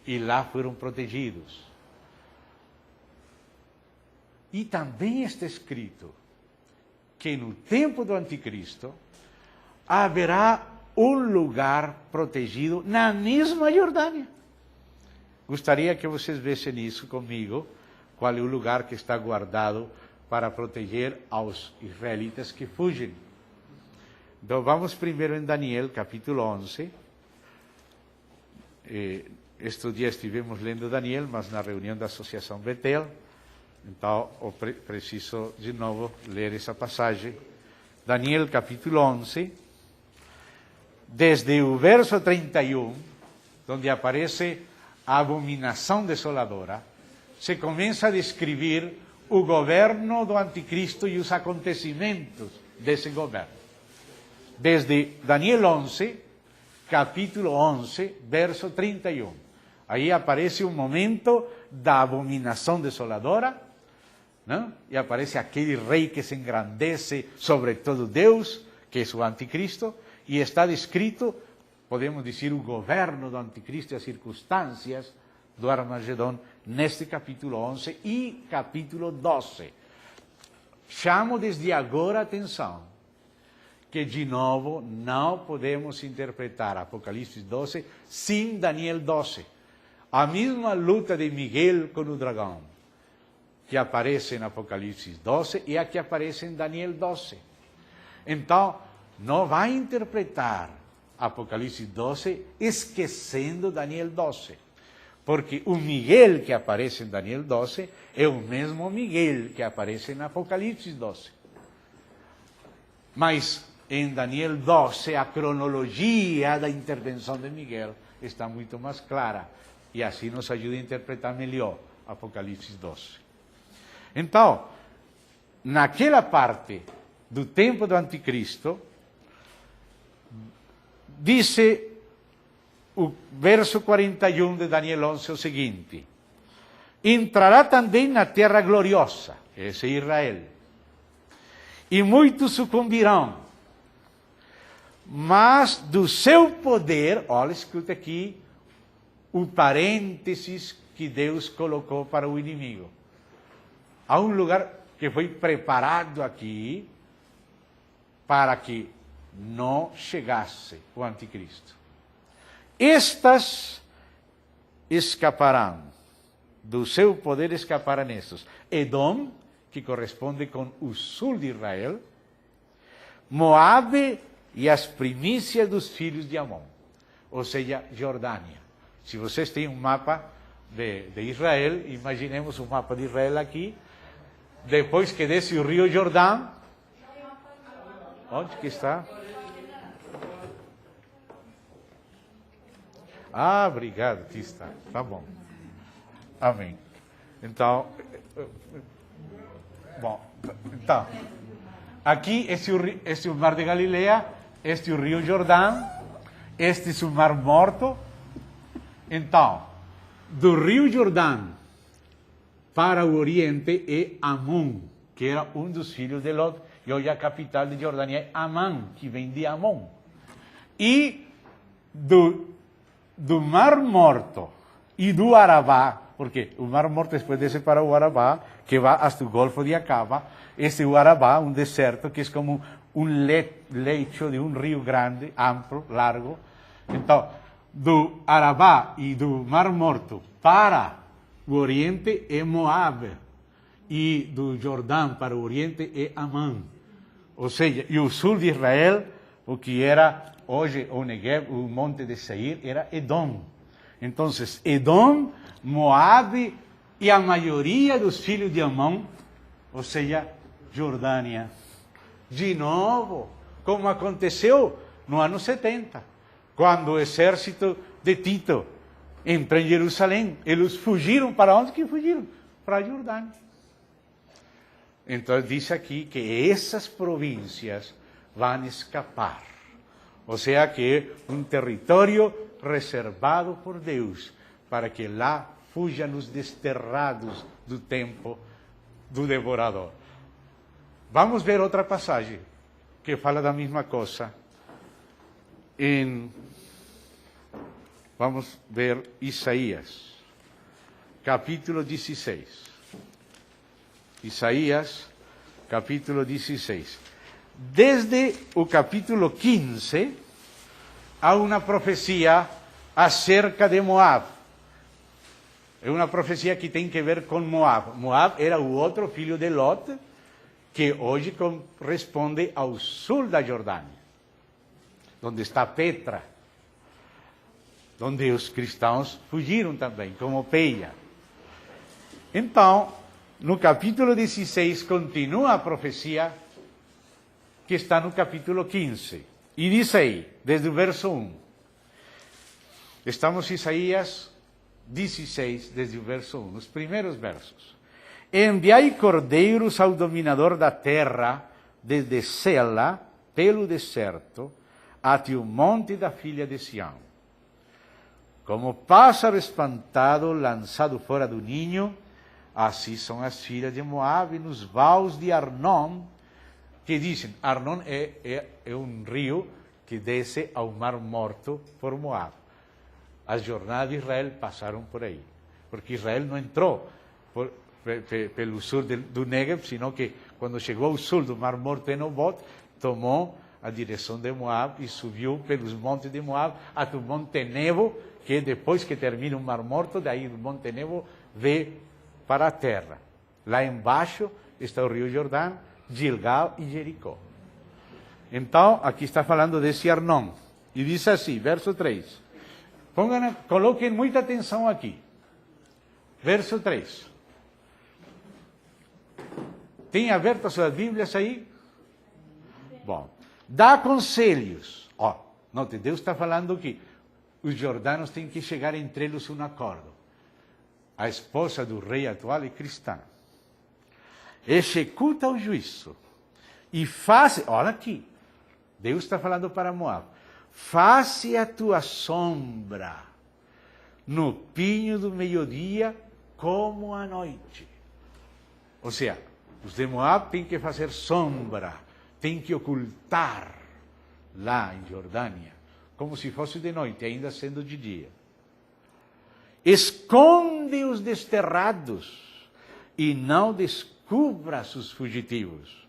E lá foram protegidos. E também está escrito que no tempo do anticristo haverá um lugar protegido na mesma Jordânia. Gostaria que vocês vissem isso comigo, qual é o lugar que está guardado para proteger aos israelitas que fugem. Então vamos primeiro em Daniel, capítulo 11. Este dia estivemos lendo Daniel, mas na reunião da Associação Betel. Então, preciso de novo ler essa passagem. Daniel, capítulo 11, desde o verso 31, onde aparece a abominação desoladora, se começa a descrever o governo do anticristo e os acontecimentos desse governo. Desde Daniel 11, capítulo 11, verso 31. Aí aparece um momento da abominação desoladora, não? E aparece aquele rei que se engrandece sobre todo Deus, que é o anticristo, e está descrito, podemos dizer, o governo do anticristo e as circunstâncias do Armagedon neste capítulo 11 e capítulo 12. Chamo desde agora a atenção que, de novo, não podemos interpretar Apocalipse 12 sem Daniel 12. A mesma luta de Miguel com o dragão, que aparece em Apocalipse 12, é a que aparece em Daniel 12. Então, não vai interpretar Apocalipse 12 esquecendo Daniel 12. Porque o Miguel que aparece em Daniel 12 é o mesmo Miguel que aparece em Apocalipse 12. Mas em Daniel 12 a cronologia da intervenção de Miguel está muito mais clara. E assim nos ajuda a interpretar melhor Apocalipse 12. Então, naquela parte do tempo do anticristo, dice o verso 41 de Daniel 11 o seguinte: entrará também na terra gloriosa, esse é Israel, e muitos sucumbirão, mas do seu poder, olha, escuta aqui o parênteses que Deus colocou para o inimigo. Há um lugar que foi preparado aqui para que não chegasse o anticristo. Estas escaparão, do seu poder escaparão estes: Edom, que corresponde com o sul de Israel, Moabe e as primícias dos filhos de Amon, ou seja, Jordânia. Se vocês têm um mapa de Israel, imaginemos um mapa de Israel aqui, depois que desce o rio Jordão, onde que está? Ah, obrigado, aqui está. Tá bom. Amém. Então, aqui este é o Mar de Galileia, este é o rio Jordão, este é o Mar Morto. Então, do rio Jordão para o oriente é Amon, que era um dos filhos de Lot, e hoje a capital de Jordânia é Amã, que vem de Amon. E do Mar Morto e do Arabá, porque o Mar Morto depois desce para o Arabá, que vai até o Golfo de Acaba. Este é o Arabá, um deserto que é como um leito de um rio grande, amplo, largo. Então, do Arabá e do Mar Morto para o oriente é Moab, e do Jordão para o oriente é Amã. Ou seja, e o sul de Israel, o que era hoje o Negev, o monte de Seir, era Edom. Então, Edom, Moab e a maioria dos filhos de Amon, ou seja, Jordânia. De novo, como aconteceu no ano 70, quando o exército de Tito entrou em Jerusalém. Eles fugiram para onde que fugiram? Para a Jordânia. Então diz aqui que essas províncias vão escapar. Ou seja, que é um território reservado por Deus para que lá fujam os desterrados do tempo do devorador. Vamos ver outra passagem que fala da mesma coisa. Vamos ver Isaías, capítulo 16. Isaías, capítulo 16. Desde o capítulo 15, há uma profecia acerca de Moab. É uma profecia que tem que ver com Moab. Moab era o outro filho de Lot, que hoje corresponde ao sul da Jordânia, onde está Petra, onde os cristãos fugiram também, como Peia. Então, no capítulo 16, continua a profecia que está no capítulo 15. E diz aí, desde o verso 1. Estamos em Isaías 16, desde o verso 1, os primeiros versos. Enviai cordeiros ao dominador da terra, desde Sela, pelo deserto, até o monte da filha de Sião. Como pássaro espantado lançado fora do ninho, assim são as filhas de Moabe nos vales de Arnon, que dizem, Arnon é um rio que desce ao Mar Morto por Moab. As jornadas de Israel passaram por aí, porque Israel não entrou pelo sul do Negev, sino que quando chegou ao sul do Mar Morto em Obot, tomou a direção de Moab e subiu pelos montes de Moab até o Monte Nebo, que depois que termina o Mar Morto, daí do Monte Nebo vê para a terra. Lá embaixo está o Rio Jordão, Gilgal e Jericó. Então, aqui está falando desse Arnon. E diz assim, verso 3. Coloquem muita atenção aqui. Verso 3. Tem aberto as suas Bíblias aí? Bom, dá conselhos. Ó, note, Deus está falando que os jordanos têm que chegar entre eles a um acordo. A esposa do rei atual é cristã. Executa o juízo e faz, olha aqui, Deus está falando para Moab, faze a tua sombra no pinho do meio-dia como à noite. Ou seja, os de Moab têm que fazer sombra, têm que ocultar lá em Jordânia, como se fosse de noite, ainda sendo de dia. Esconde os desterrados e não descubra os fugitivos.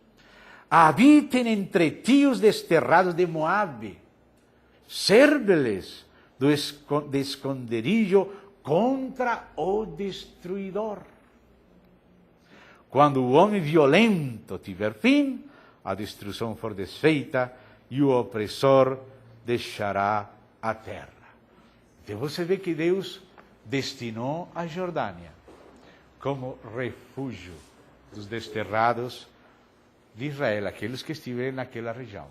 Habitem entre ti os desterrados de Moabe. Serve-lhes de esconderijo contra o destruidor. Quando o homem violento tiver fim, a destruição for desfeita e o opressor deixará a terra. Então você vê que Deus destinou a Jordânia como refúgio dos desterrados de Israel, aqueles que estiverem naquela região.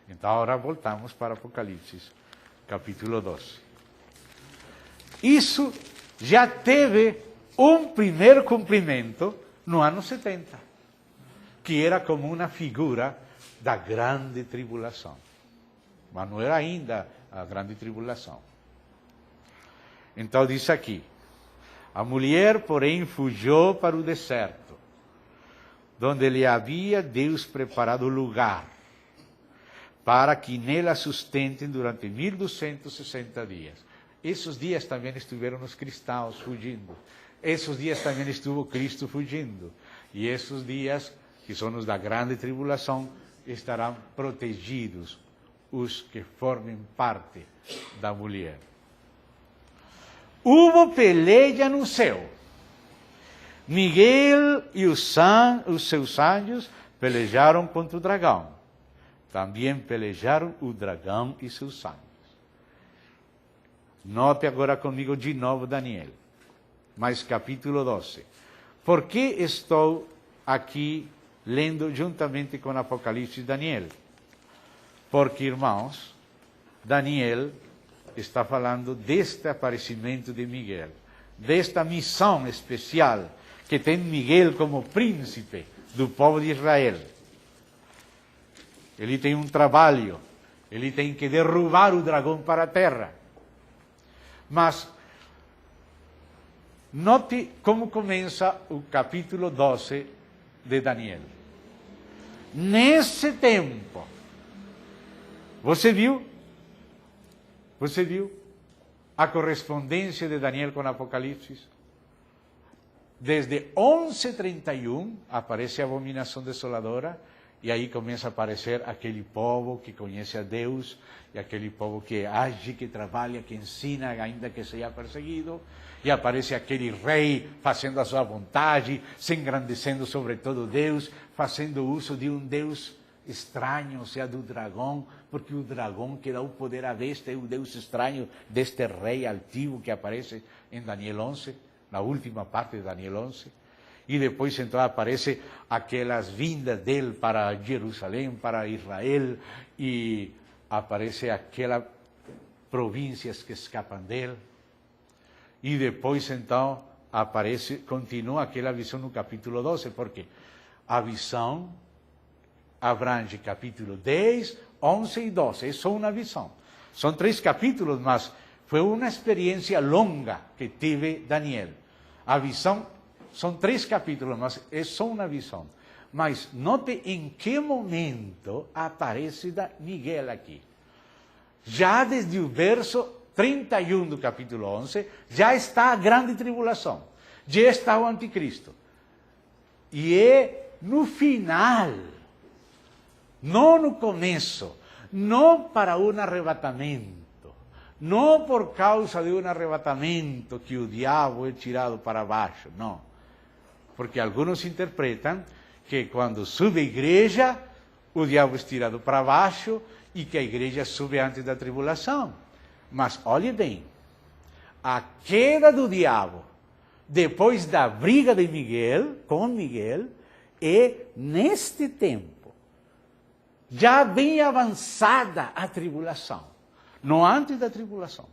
Então agora voltamos para Apocalipse, capítulo 12. Isso já teve um primeiro cumprimento no ano 70, que era como uma figura da grande tribulação. Mas não era ainda a grande tribulação. Então diz aqui, a mulher, porém, fugiu para o deserto, donde lhe havia Deus preparado lugar, para que nela sustentem durante 1260 dias. Esses dias também estiveram os cristãos fugindo. Esses dias também estuvo Cristo fugindo. E esses dias, que são os da grande tribulação, estarão protegidos os que formem parte da mulher. Houve peleja no céu. Miguel e os seus anjos pelejaram contra o dragão. Também pelejaram o dragão e seus anjos. Note agora comigo de novo Daniel. Mas capítulo 12. Por que estou aqui lendo juntamente com Apocalipse Daniel? Porque, irmãos, Daniel está falando deste aparecimento de Miguel, desta missão especial que tem Miguel como príncipe do povo de Israel. Ele tem um trabalho, ele tem que derrubar o dragão para a terra. Mas note como começa o capítulo 12 de Daniel. Nesse tempo, você viu a correspondência de Daniel com Apocalipse? Desde 11:31 aparece a abominação desoladora, e aí começa a aparecer aquele povo que conhece a Deus, e aquele povo que age, que trabalha, que ensina, ainda que seja perseguido, e aparece aquele rei fazendo a sua vontade, se engrandecendo sobre todo Deus, fazendo uso de um Deus estranho, ou seja, do dragão, porque o dragão que dá o poder à besta é o Deus estranho deste rei altivo que aparece em Daniel 11, na última parte de Daniel 11. E depois então aparece aquelas vindas dele para Jerusalém, para Israel, e aparece aquela províncias que escapam dele. E depois, então, continua aquela visão no capítulo 12, porque a visão abrange capítulo 10, 11 e 12. É só uma visão. São 3 capítulos, mas foi uma experiência longa que teve Daniel. A visão, são 3 capítulos, mas é só uma visão. Mas note em que momento aparece Miguel aqui. Já desde o verso 31 do capítulo 11, já está a grande tribulação. Já está o anticristo. E é no final, não no começo, não para um arrebatamento, não por causa de um arrebatamento que o diabo é tirado para baixo, não. Porque alguns interpretam que quando sube a igreja, o diabo é tirado para baixo e que a igreja sube antes da tribulação. Mas olhe bem, a queda do diabo, depois da briga de Miguel, com Miguel, é neste tempo. Já bem avançada a tribulação, não antes da tribulação.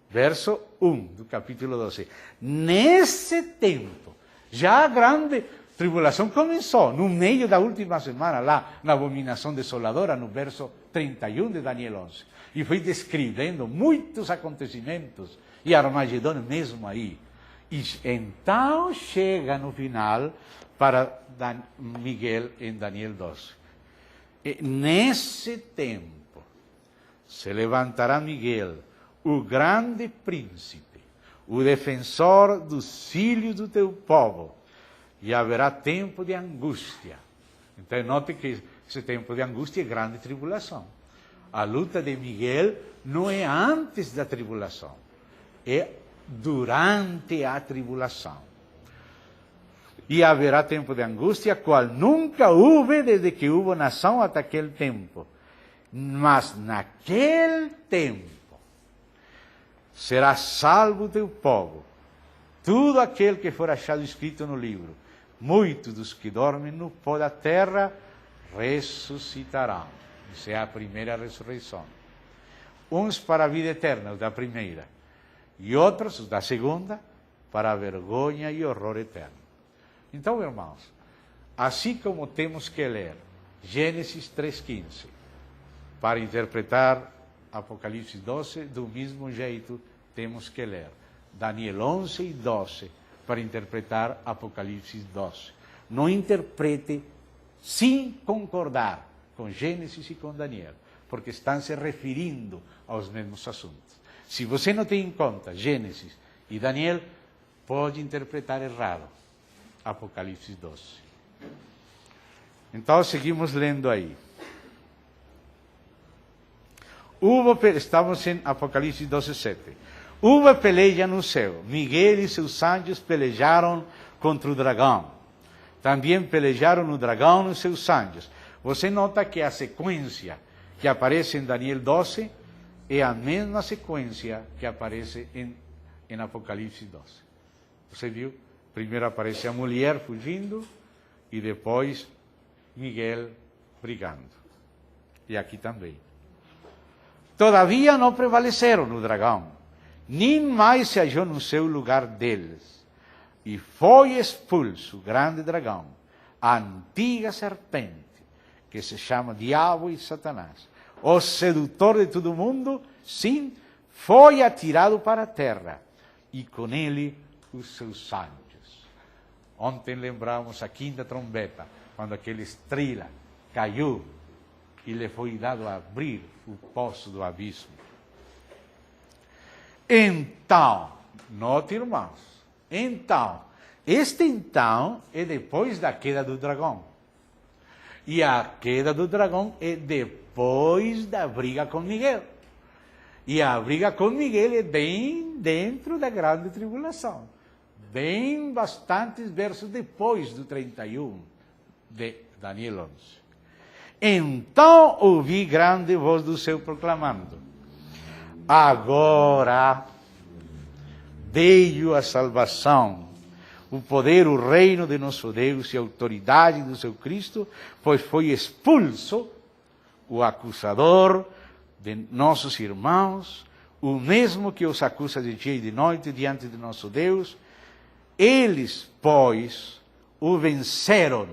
Verso 1 do capítulo 12. Nesse tempo, já a grande tribulação começou, no meio da última semana, lá na abominação desoladora, no verso 31 de Daniel 11. E foi descrevendo muitos acontecimentos, e Armagedon mesmo aí. E então chega no final para Miguel em Daniel 12. E nesse tempo se levantará Miguel, o grande príncipe, o defensor dos filhos do teu povo, e haverá tempo de angústia. Então note que esse tempo de angústia é grande tribulação. A luta de Miguel não é antes da tribulação, é durante a tribulação. E haverá tempo de angústia, qual nunca houve desde que houve nação até aquele tempo. Mas naquele tempo será salvo o teu povo, todo aquele que for achado escrito no livro. Muitos dos que dormem no pó da terra ressuscitarão. Isso é a primeira ressurreição. Uns para a vida eterna, os da primeira, e outros, os da segunda, para a vergonha e horror eterno. Então, irmãos, assim como temos que ler Gênesis 3,15 para interpretar Apocalipse 12, do mesmo jeito temos que ler Daniel 11 e 12 para interpretar Apocalipse 12. Não interprete sem concordar com Gênesis e com Daniel, porque estão se referindo aos mesmos assuntos. Se você não tem em conta Gênesis e Daniel, pode interpretar errado Apocalipse 12. Então, seguimos lendo aí. Estamos em Apocalipse 12, 7. Houve peleja no céu. Miguel e seus anjos pelejaram contra o dragão. Também pelejaram o dragão e seus anjos. Você nota que a sequência que aparece em Daniel 12 é a mesma sequência que aparece em Apocalipse 12. Você viu? Primeiro aparece a mulher fugindo e depois Miguel brigando. E aqui também. Todavia não prevaleceram no dragão, nem mais se achou no seu lugar deles. E foi expulso o grande dragão, a antiga serpente, que se chama Diabo e Satanás, o sedutor de todo mundo, sim, foi atirado para a terra, e com ele os seus anjos. Ontem lembramos a quinta trombeta, quando aquela estrela caiu e lhe foi dado a abrir o poço do abismo. Então, note, irmãos, este então é depois da queda do dragão. E a queda do dragão é depois da briga com Miguel. E a briga com Miguel é bem dentro da grande tribulação. Bem bastantes versos depois do 31 de Daniel 11. Então ouvi grande voz do céu proclamando: agora veio a salvação, o poder, o reino de nosso Deus e a autoridade do seu Cristo, pois foi expulso o acusador de nossos irmãos, o mesmo que os acusa de dia e de noite diante de nosso Deus. Eles, pois, o venceram.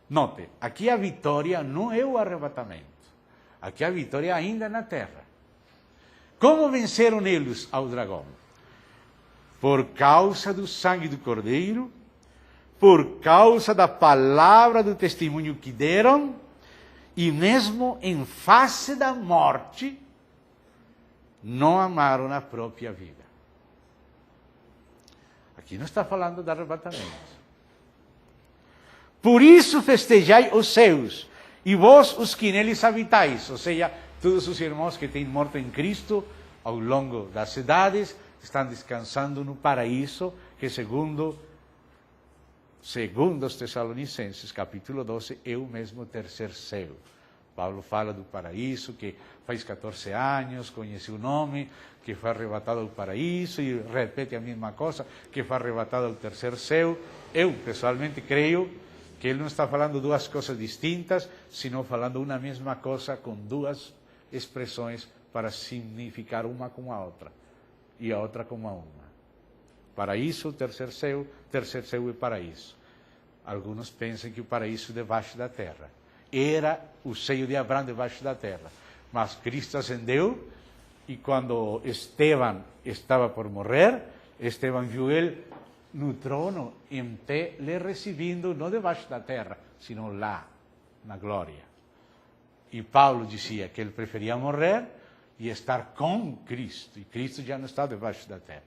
Note, aqui a vitória não é o arrebatamento. Aqui a vitória ainda é na terra. Como venceram eles ao dragão? Por causa do sangue do Cordeiro, por causa da palavra do testemunho que deram, e mesmo em face da morte, não amaram a própria vida. Aqui não está falando de arrebatamento. Por isso festejai os seus, e vós os que neles habitais, ou seja, todos os irmãos que têm morto em Cristo, ao longo das idades, estão descansando no paraíso, que segundo os Tessalonicenses, capítulo 12, é o mesmo terceiro céu. Paulo fala do paraíso, que faz 14 anos, conhece o nome, que foi arrebatado ao paraíso, e repete a mesma coisa, que foi arrebatado ao terceiro céu. Eu, pessoalmente, creio que ele não está falando duas coisas distintas, sino falando uma mesma coisa com duas expressões para significar uma com a outra, e a outra com a uma. Paraíso, terceiro céu é paraíso. Alguns pensam que o paraíso é debaixo da terra. Era o seio de Abraão debaixo da terra. Mas Cristo ascendeu, e quando Estevão estava por morrer, Estevão viu ele no trono, em pé, lhe recebendo, não debaixo da terra, sino lá, na glória. E Paulo dizia que ele preferia morrer e estar com Cristo, e Cristo já não está debaixo da terra.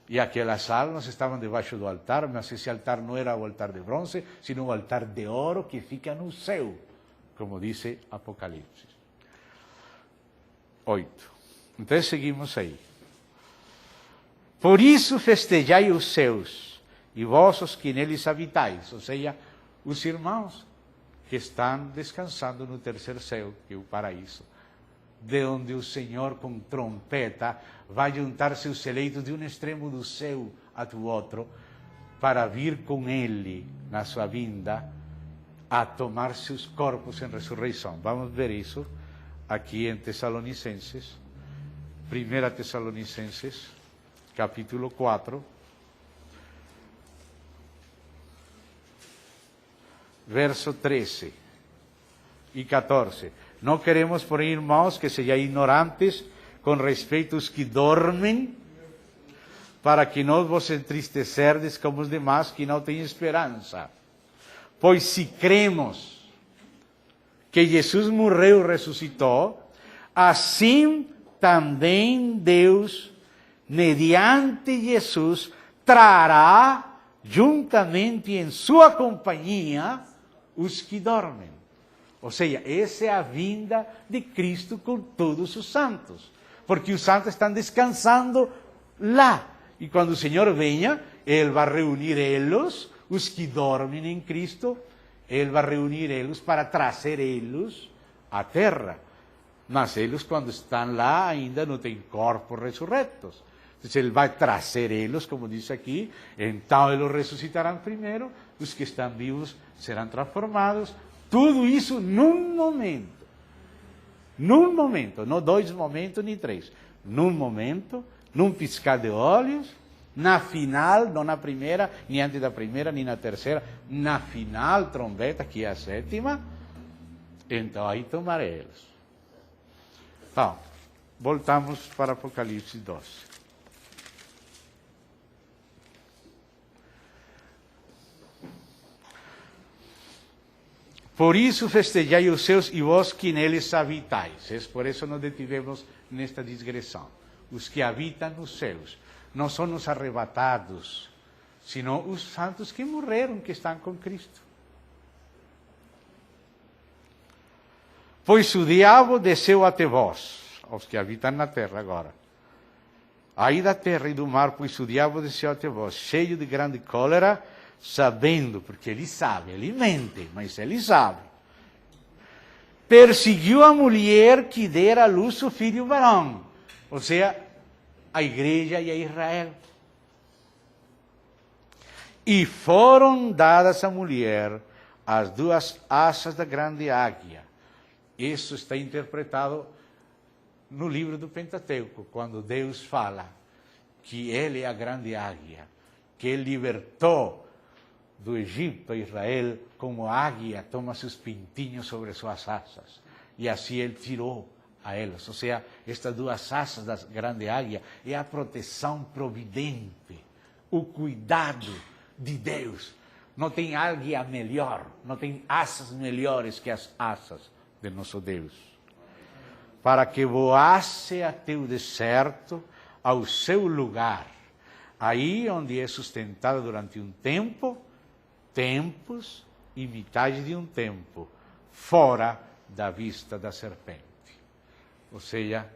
E aquelas almas estavam debaixo do altar, mas esse altar não era o altar de bronze, sino o altar de ouro que fica no céu, como diz Apocalipse 8. Então seguimos aí. Por isso festejai os seus, e vós os que neles habitais, ou seja, os irmãos que estão descansando no terceiro céu, que é o paraíso, de onde o Senhor com trompeta vai juntar seus eleitos de um extremo do céu ao outro, para vir com Ele, na sua vinda, a tomar seus corpos em ressurreição. Vamos ver isso aqui em Tessalonicenses, 1 Tessalonicenses, capítulo 4, verso 13 e 14. Não queremos, porém, irmãos, que sejam ignorantes com respeito aos que dormem, para que não vos entristecerdes como os demais que não têm esperança. Pois se cremos que Jesus morreu e ressuscitou, assim também Deus, mediante Jesus, trará juntamente em sua companhia os que dormem. Ou seja, essa é a vinda de Cristo com todos os santos. Porque os santos estão descansando lá. E quando o Senhor venha, Ele vai reunir eles, os que dormem em Cristo, Ele vai reunir eles para trazer eles à terra. Mas eles, quando estão lá, ainda não têm corpos ressurretos. Então, Ele vai trazer eles, como diz aqui, então eles ressuscitarão primeiro, os que estão vivos serão transformados. Tudo isso num momento. Num momento, não 2 momentos nem 3. Num momento, num piscar de olhos, na final, não na primeira, nem antes da primeira, nem na terceira, na final, trombeta, que é a 7ª, então aí tomarei eles. Então, voltamos para Apocalipse 12. Por isso festejai os seus e vós que neles habitais. Por isso nos detivemos nesta digressão. Os que habitam nos céus não são os arrebatados, sino os santos que morreram, que estão com Cristo. Pois o diabo desceu até vós, aos que habitam na terra agora. Aí da terra e do mar, pois o diabo desceu até vós, cheio de grande cólera, sabendo, porque ele sabe, ele mente, mas ele sabe. Perseguiu a mulher que dera à luz o filho varão, ou seja, a igreja e a Israel. E foram dadas à mulher as 2 asas da grande águia. Isso está interpretado no livro do Pentateuco, quando Deus fala que Ele é a grande águia, que Ele libertou do Egito a Israel como águia toma seus pintinhos sobre suas asas. E assim Ele tirou a elas. Ou seja, estas duas asas da grande águia é a proteção providente, o cuidado de Deus. Não tem águia melhor, não tem asas melhores que as asas de nosso Deus. Para que voasse até o deserto, ao seu lugar, aí onde é sustentada durante um tempo, tempos e metade de um tempo, fora da vista da serpente. Ou seja,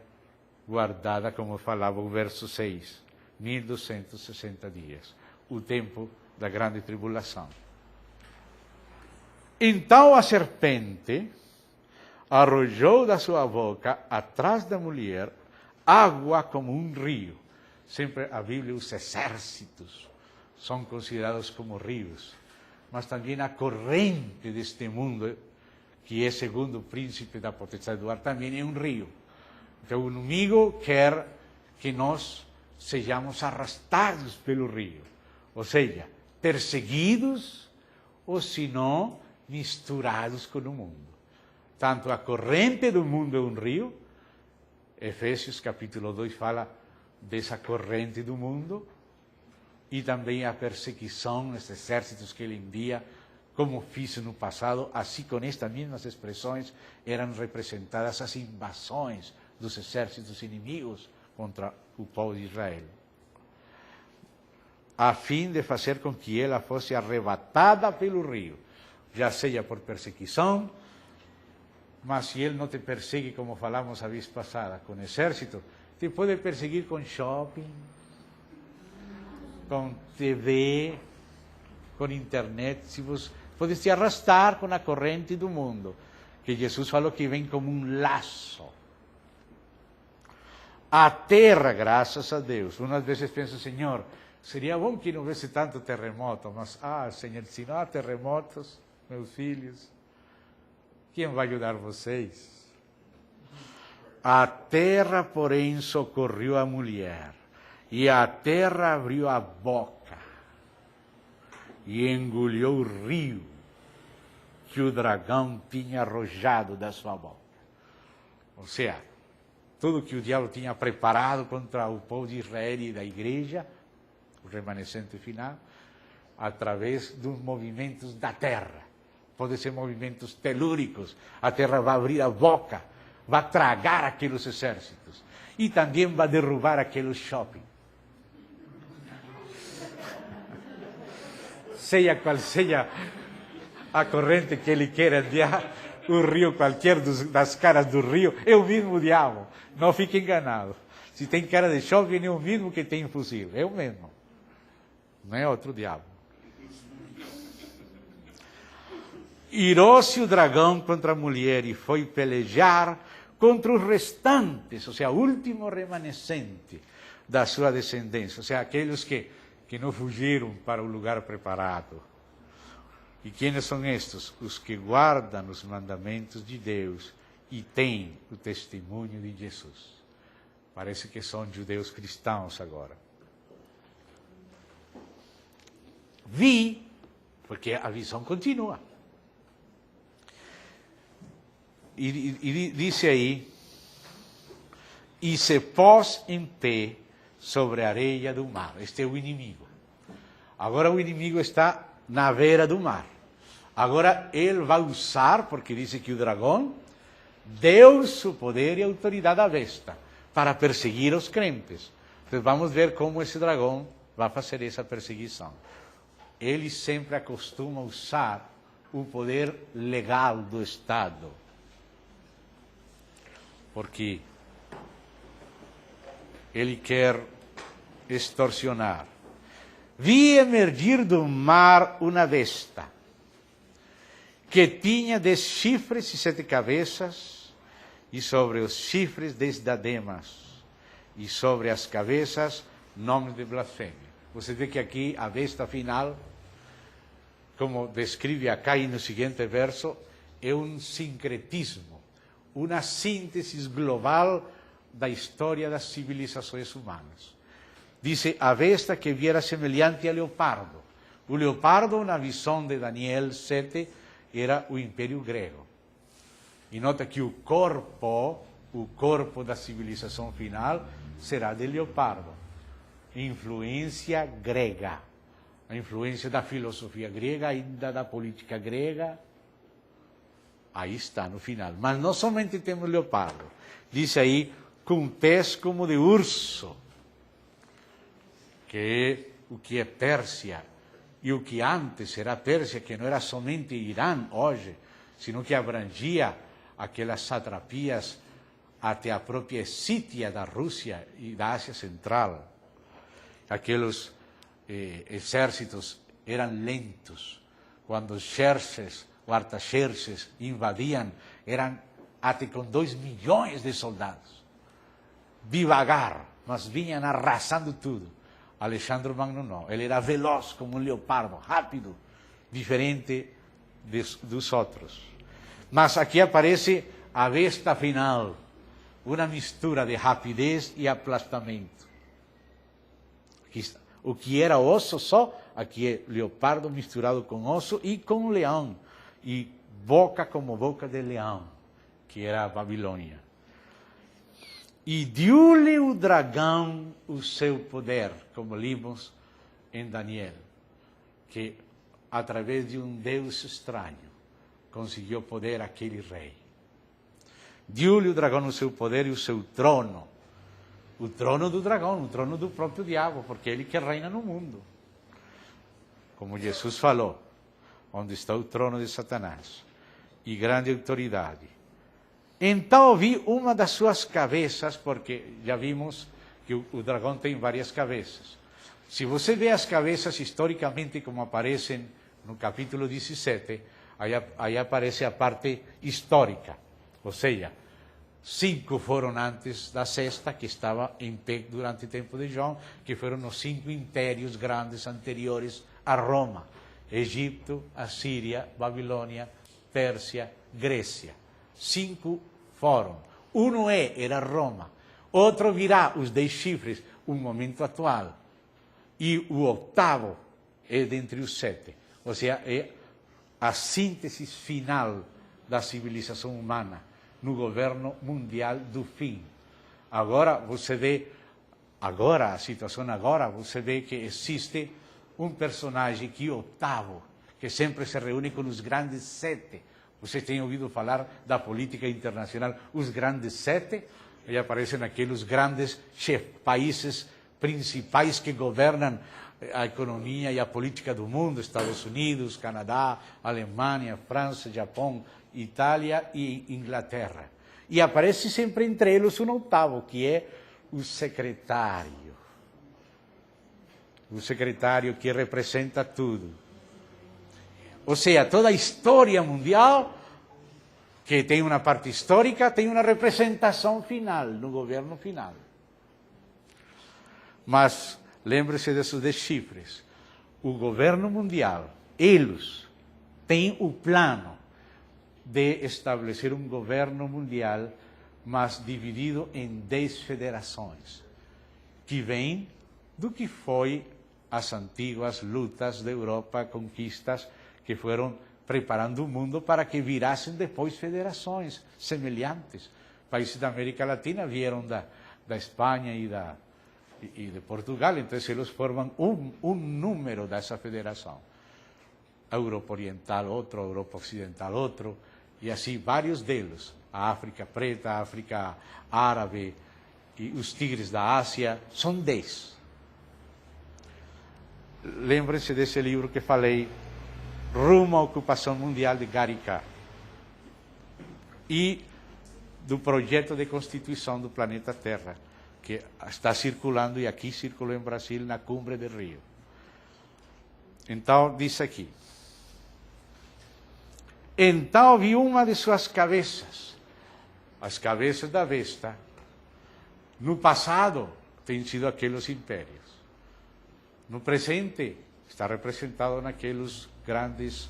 guardada, como falava o verso 6, 1260 dias, o tempo da grande tribulação. Então a serpente arrojou da sua boca, atrás da mulher, água como um rio. Sempre a Bíblia, os exércitos são considerados como rios. Mas também a corrente deste mundo, que é segundo o príncipe da potestade do ar, também é um rio. Então o inimigo quer que nós sejamos arrastados pelo rio. Ou seja, perseguidos, ou se não, misturados com o mundo. Tanto a corrente do mundo é um rio, Efésios capítulo 2 fala dessa corrente do mundo, e também a perseguição, os exércitos que ele envia, como fiz no passado, assim com estas mesmas expressões eram representadas as invasões dos exércitos inimigos contra o povo de Israel, a fim de fazer com que ela fosse arrebatada pelo rio, já seja por perseguição, mas se ele não te persegue, como falamos a vez passada, com exército, te pode perseguir com shopping, com TV, com internet, se você pode se arrastar com a corrente do mundo, que Jesus falou que vem como um laço. A terra, graças a Deus, umas vezes penso, Senhor, seria bom que não houvesse tanto terremoto, mas, Senhor, se não há terremotos, meus filhos, quem vai ajudar vocês? A terra, porém, socorreu a mulher, e a terra abriu a boca e engoliu o rio que o dragão tinha arrojado da sua boca. Ou seja, tudo que o diabo tinha preparado contra o povo de Israel e da igreja, o remanescente final, através dos movimentos da terra. Pode ser movimentos telúricos, a terra vai abrir a boca, vai tragar aqueles exércitos e também vai derrubar aqueles shopping. Seja qual seja a corrente que ele queira enviar, o rio, qualquer das caras do rio, é o mesmo diabo. Não fique enganado. Se tem cara de shopping, é o mesmo que tem fuzil. É o mesmo. Não é outro diabo. Irou-se o dragão contra a mulher e foi pelejar contra os restantes, ou seja, o último remanescente da sua descendência, ou seja, aqueles que não fugiram para o lugar preparado. E quem são estes? Os que guardam os mandamentos de Deus e têm o testemunho de Jesus. Parece que são judeus cristãos agora. Vi, porque a visão continua. E disse aí, e se pôs em pé sobre a areia do mar. Este é o inimigo. Agora o inimigo está na beira do mar. Agora ele vai usar, porque diz que o dragão deu seu poder e autoridade à besta para perseguir os crentes. Então vamos ver como esse dragão vai fazer essa perseguição. Ele sempre acostuma usar o poder legal do Estado. Porque ele quer extorsionar. Vi emergir do mar uma besta, que tinha 10 chifres e 7 cabeças, e sobre os chifres 10 diademas, e sobre as cabeças nomes de blasfêmia. Você vê que aqui a besta final, como descreve acá e no seguinte verso, é um sincretismo, uma síntese global da história das civilizações humanas. Diz a besta que viera semelhante a leopardo. O leopardo, na visão de Daniel 7, era o Império Grego. E nota que o corpo da civilização final será de leopardo. Influência grega. A influência da filosofia grega, ainda da política grega. Aí está no final. Mas não somente temos leopardo. Diz aí, com pés como de urso. Que é o que é Pérsia. E o que antes era Pérsia, que não era somente Irã hoje, sino que abrangia aquelas satrapias até a própria Escítia da Rússia e da Ásia Central. Aqueles exércitos eram lentos. Quando os Xerxes, o Artaxerxes, invadiam, eram até com 2 milhões de soldados. Devagar, mas vinham arrasando tudo. Alexandre Magno não. Ele era veloz como um leopardo, rápido, diferente dos outros. Mas aqui aparece a besta final, uma mistura de rapidez e aplastamento. O que era osso só, aqui é leopardo misturado com osso e com leão. E boca como boca de leão, que era a Babilônia. E deu-lhe o dragão o seu poder, como lemos em Daniel, que através de um Deus estranho conseguiu poder aquele rei. Deu-lhe o dragão o seu poder e o seu trono. O trono do dragão, o trono do próprio diabo, porque é ele que reina no mundo. Como Jesus falou, onde está o trono de Satanás, e grande autoridade. Então vi uma das suas cabeças, porque já vimos que o dragão tem várias cabeças. Se você vê as cabeças historicamente como aparecem no capítulo 17, aí aparece a parte histórica. Ou seja, 5 foram antes da sexta, que estava em pé durante o tempo de João, que foram os 5 impérios grandes anteriores a Roma. Egito, Assíria, Babilônia, Pérsia, Grécia. 5 foram. Um era Roma. Outro virá, os 10 chifres, o momento atual. E o 8º é dentre os 7. Ou seja, é a síntese final da civilização humana no governo mundial do fim. Agora você vê, a situação agora, você vê que existe um personagem que é o 8º, que sempre se reúne com os grandes 7. Vocês têm ouvido falar da política internacional, os grandes 7? E aparecem aqueles grandes países principais que governam a economia e a política do mundo, Estados Unidos, Canadá, Alemanha, França, Japão, Itália e Inglaterra. E aparece sempre entre eles um 8º, que é o secretário. O secretário que representa tudo. Ou seja, toda a história mundial, que tem uma parte histórica, tem uma representação final, no governo final. Mas, lembre-se desses 10 chifres. O governo mundial, eles têm o plano de estabelecer um governo mundial, mas dividido em 10 federações, que vêm do que foi as antigas lutas da Europa, conquistas que foram preparando o mundo para que virassem depois federações semelhantes. Países da América Latina vieram da Espanha e de Portugal, então eles formam um número dessa federação. A Europa Oriental outro, a Europa Ocidental outro, e assim vários deles. A África Preta, a África Árabe e os tigres da Ásia, são 10. Lembrem-se desse livro que falei, Rumo à Ocupação Mundial, de Gary Carr. E do projeto de constituição do planeta Terra, que está circulando, e aqui circulou em Brasil, na Cumbre de Rio. Então, diz aqui. Então vi uma de suas cabeças, as cabeças da besta. No passado, têm sido aqueles impérios. No presente, está representado naqueles grandes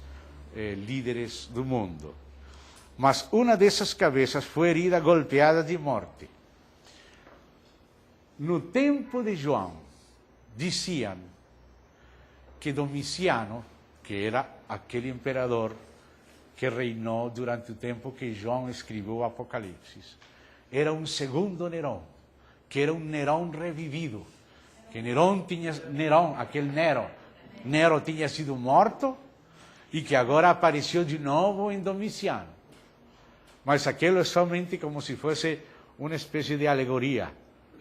líderes do mundo. Mas uma dessas cabeças foi herida, golpeada de morte. no tempo de João, diziam que Domiciano, que era aquele imperador que reinou durante o tempo que João escreveu o Apocalipse, era um segundo Nerão, que era um Nerão revivido, que aquele Nero tinha sido morto e que agora apareceu de novo em Domiciano. Mas aquilo é somente como se fosse uma espécie de alegoria,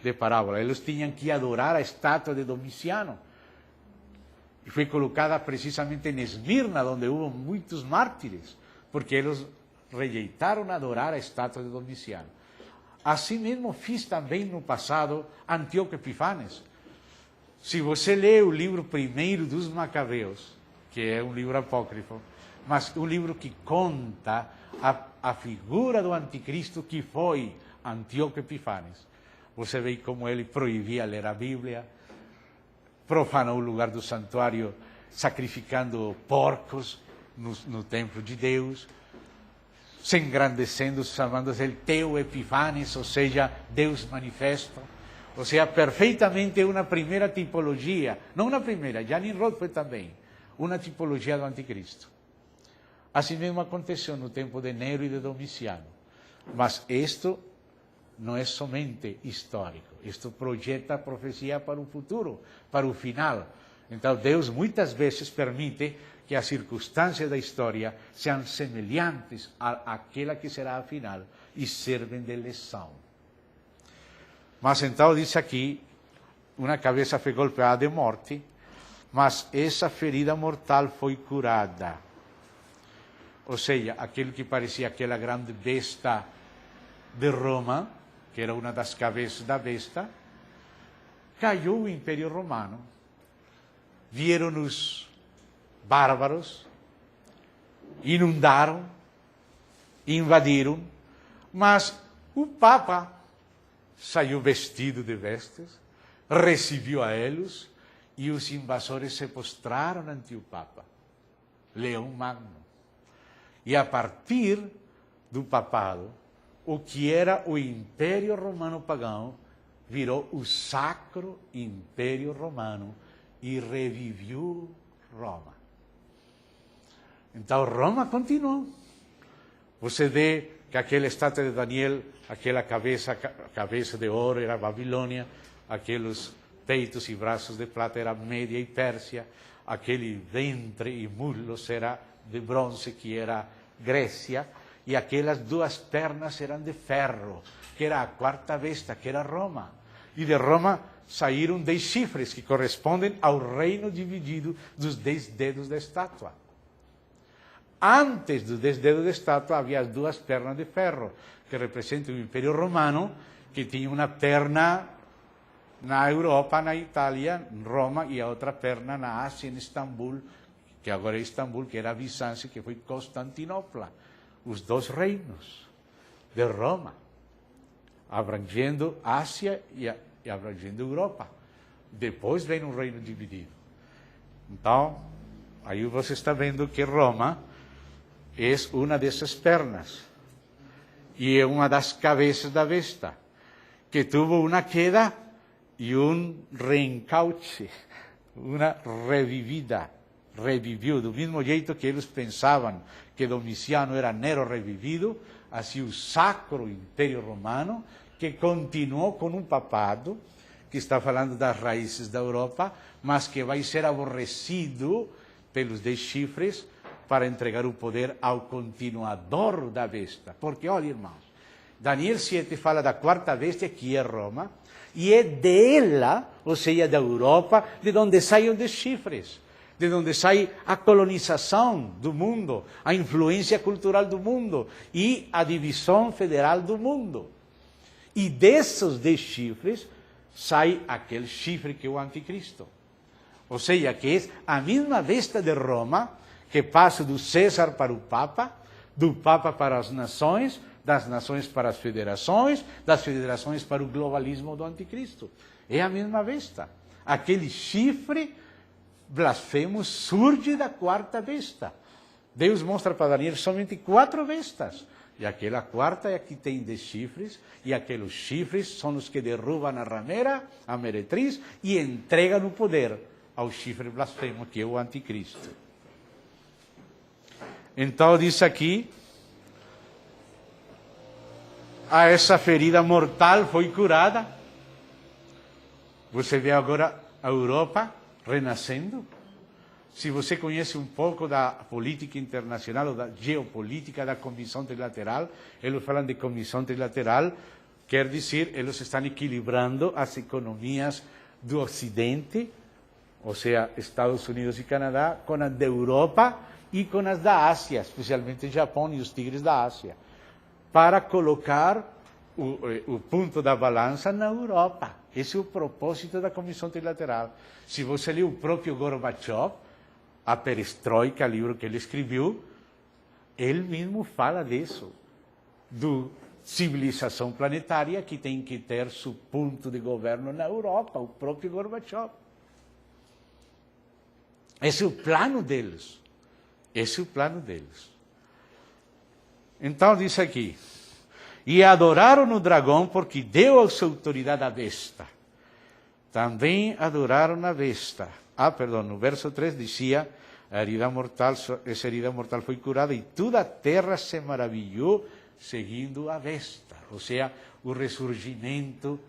de parábola. Eles tinham que adorar a estátua de Domiciano. E foi colocada precisamente em Esmirna, onde houve muitos mártires, porque eles rejeitaram adorar a estátua de Domiciano. Assim mesmo fiz também no passado Antíoco Epifanes. Se você lê o livro primeiro dos Macabeus, que é um livro apócrifo, mas um livro que conta a figura do anticristo que foi Antíoco Epifanes, você vê como ele proibia ler a Bíblia, profanou o lugar do santuário sacrificando porcos no templo de Deus, se engrandecendo, chamando-se ele Teu Epifanes, ou seja, Deus manifesto. Ou seja, perfeitamente uma primeira tipologia, não uma primeira, já Nimrod foi também, uma tipologia do anticristo. Assim mesmo aconteceu no tempo de Nero e de Domiciano. Mas isto não é somente histórico, isto projeta a profecia para o futuro, para o final. Então Deus muitas vezes permite que as circunstâncias da história sejam semelhantes àquela que será a final e servem de lição. Mas então diz aqui, uma cabeça foi golpeada de morte, mas essa ferida mortal foi curada. Ou seja, aquele que parecia aquela grande besta de Roma, que era uma das cabeças da besta, caiu o Império Romano. Vieram os bárbaros, inundaram, invadiram, mas o Papa saiu vestido de vestes, recebeu a eles, e os invasores se postraram ante o Papa, Leão Magno. E a partir do papado, o que era o Império Romano pagão virou o Sacro Império Romano e reviveu Roma. Então Roma continuou. Você vê que aquela estátua de Daniel, aquela cabeça de ouro era Babilônia, aqueles peitos e braços de prata era Média e Pérsia, aquele ventre e muslos era de bronze, que era Grécia, e aquelas duas pernas eram de ferro, que era a quarta besta, que era Roma. E de Roma saíram 10 chifres, que correspondem ao reino dividido dos 10 dedos da estátua. Antes dos 10 dedos da estátua havia as duas pernas de ferro, que representam o Império Romano, que tinha uma perna na Europa, na Itália, em Roma, e a outra perna na Ásia, em Istambul, que agora é Istambul, que era Bizâncio, que foi Constantinopla. Os 2 reinos de Roma, abrangendo Ásia e abrangendo Europa. Depois vem um reino dividido. Então, aí você está vendo que Roma é uma dessas pernas e é uma das cabeças da besta, que teve uma queda e um reencauche, uma revivida. Reviviu do mesmo jeito que eles pensavam que Domiciano era Nero revivido, assim o Sacro Império Romano, que continuou com um papado, que está falando das raízes da Europa, mas que vai ser aborrecido pelos 10 chifres para entregar o poder ao continuador da besta. Porque, olha, irmãos, Daniel 7 fala da quarta besta, que é Roma, e é dela, ou seja, da Europa, de onde saem os 10 chifres, de onde sai a colonização do mundo, a influência cultural do mundo e a divisão federal do mundo. E desses 10 chifres sai aquele chifre que é o anticristo. Ou seja, que é a mesma besta de Roma, que passa do César para o Papa, do Papa para as nações, das nações para as federações, das federações para o globalismo do anticristo. É a mesma besta. Aquele chifre blasfemo surge da quarta besta. Deus mostra para Daniel somente 4 bestas, E aquela quarta é a que tem 10 chifres, e aqueles chifres são os que derrubam a rameira, a meretriz, e entregam o poder ao chifre blasfemo, que é o anticristo. Então diz aqui, essa ferida mortal foi curada. Você vê agora a Europa renascendo. Se você conhece um pouco da política internacional ou da geopolítica da Comissão Trilateral, eles falam de Comissão Trilateral, quer dizer, eles estão equilibrando as economias do Ocidente, ou seja, Estados Unidos e Canadá, com as da Europa e com as da Ásia, especialmente o Japão e os tigres da Ásia, para colocar o ponto da balança na Europa. Esse é o propósito da Comissão Trilateral. Se você lê o próprio Gorbachev, a Perestroika, livro que ele escreveu, ele mesmo fala disso, do civilização planetária que tem que ter seu ponto de governo na Europa, o próprio Gorbachev. Esse é o plano deles. Esse é o plano deles. Então diz aqui, e adoraram o dragão porque deu a sua autoridade à besta. Também adoraram a besta. No verso 3 dizia, essa herida mortal foi curada e toda a terra se maravilhou seguindo a besta. Ou seja, o ressurgimento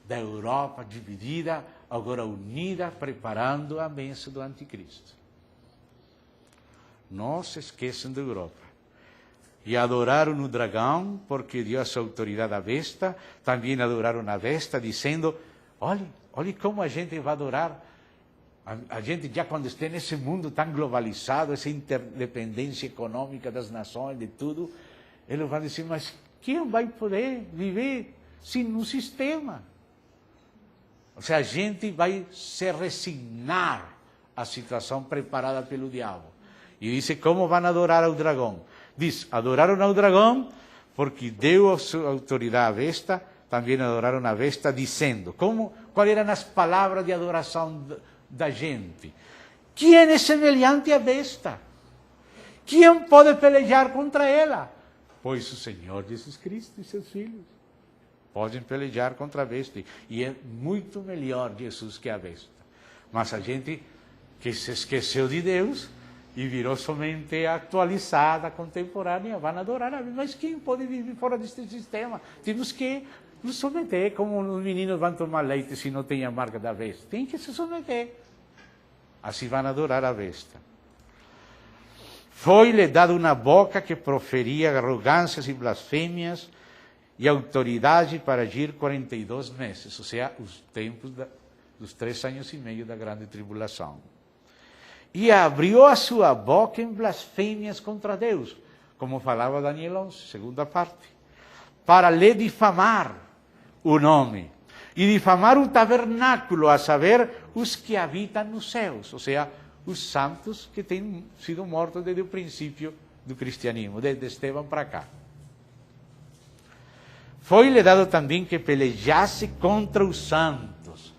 da Europa dividida, agora unida, preparando a bênção do anticristo. Não se esqueçam da Europa. E adoraram o dragão, porque deu a sua autoridade à besta. Também adoraram a besta, dizendo, olhe como a gente vai adorar. A gente já quando está nesse mundo tão globalizado, essa interdependência econômica das nações, de tudo, eles vão dizer, mas quem vai poder viver sem um sistema? Ou seja, a gente vai se resignar à situação preparada pelo diabo. E diz, como vão adorar ao dragão? Diz, adoraram ao dragão porque deu a sua autoridade à besta, também adoraram a besta, dizendo, quais eram as palavras de adoração da gente? Quem é semelhante à besta? Quem pode pelejar contra ela? Pois o Senhor Jesus Cristo e seus filhos podem pelejar contra a besta. E é muito melhor Jesus que a besta. Mas a gente que se esqueceu de Deus e virou somente atualizada, contemporânea, vai adorar a besta. Mas quem pode viver fora deste sistema? Temos que nos submeter, como os meninos vão tomar leite se não tem a marca da besta. Tem que se submeter. Assim vão adorar a besta. Foi-lhe dada uma boca que proferia arrogâncias e blasfêmias e autoridade para agir 42 meses, ou seja, os tempos dos 3 anos e meio da grande tribulação. E abriu a sua boca em blasfêmias contra Deus, como falava Daniel 11, segunda parte, para lhe difamar o nome, e difamar o tabernáculo, a saber, os que habitam nos céus, ou seja, os santos que têm sido mortos desde o princípio do cristianismo, desde Estevão para cá. Foi-lhe dado também que pelejasse contra os santos.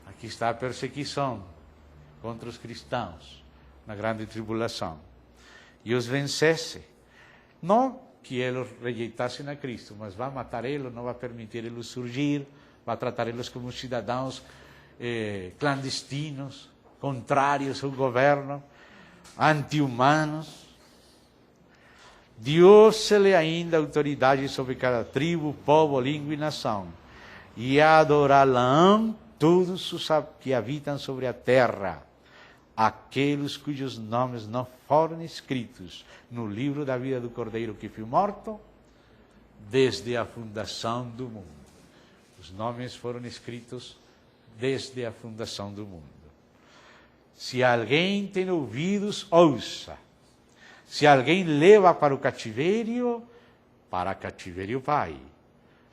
Aqui está a perseguição contra os cristãos, na grande tribulação. E os vencesse. Não que eles rejeitassem a Cristo, mas vai matar eles, não vai permitir eles surgir, vai tratar eles como cidadãos clandestinos, contrários ao governo, anti-humanos. Deu-se-lhe ainda autoridade sobre cada tribo, povo, língua e nação, e adorá-lão todos os que habitam sobre a terra, aqueles cujos nomes não foram escritos no livro da vida do Cordeiro que foi morto, desde a fundação do mundo. Os nomes foram escritos desde a fundação do mundo. Se alguém tem ouvidos, ouça. Se alguém leva para o cativeiro vai.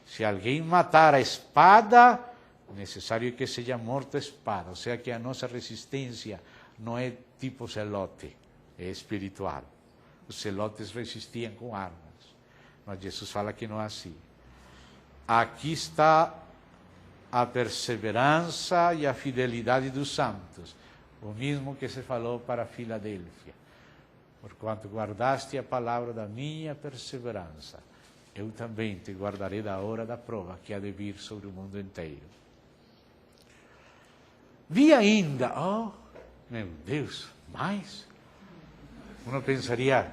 Se alguém matar a espada, é necessário que seja morto a espada. Ou seja, que a nossa resistência não é tipo zelote, é espiritual. Os zelotes resistiam com armas, mas Jesus fala que não é assim. Aqui está a perseverança e a fidelidade dos santos, o mesmo que se falou para Filadélfia. Porquanto guardaste a palavra da minha perseverança, eu também te guardarei da hora da prova que há de vir sobre o mundo inteiro. Vi ainda, oh, meu Deus, mais? Uno pensaria,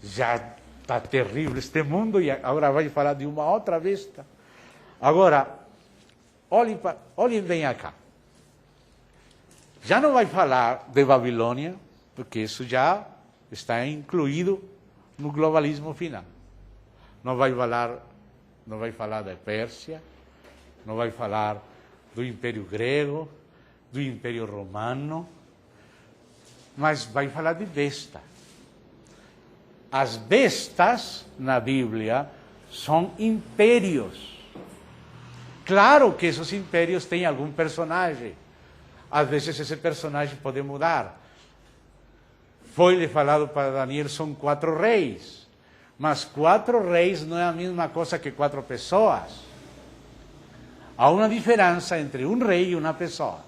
já está terrível este mundo e agora vai falar de uma outra besta. Agora, olhem bem acá. Já não vai falar de Babilônia, porque isso já está incluído no globalismo final. Não vai falar da Pérsia, não vai falar do Império Grego, do Império Romano, mas vai falar de besta. As bestas na Bíblia são impérios. Claro que esses impérios têm algum personagem. Às vezes esse personagem pode mudar. Foi-lhe falado para Daniel, são 4 reis. Mas 4 reis não é a mesma coisa que 4 pessoas. Há uma diferença entre um rei e uma pessoa.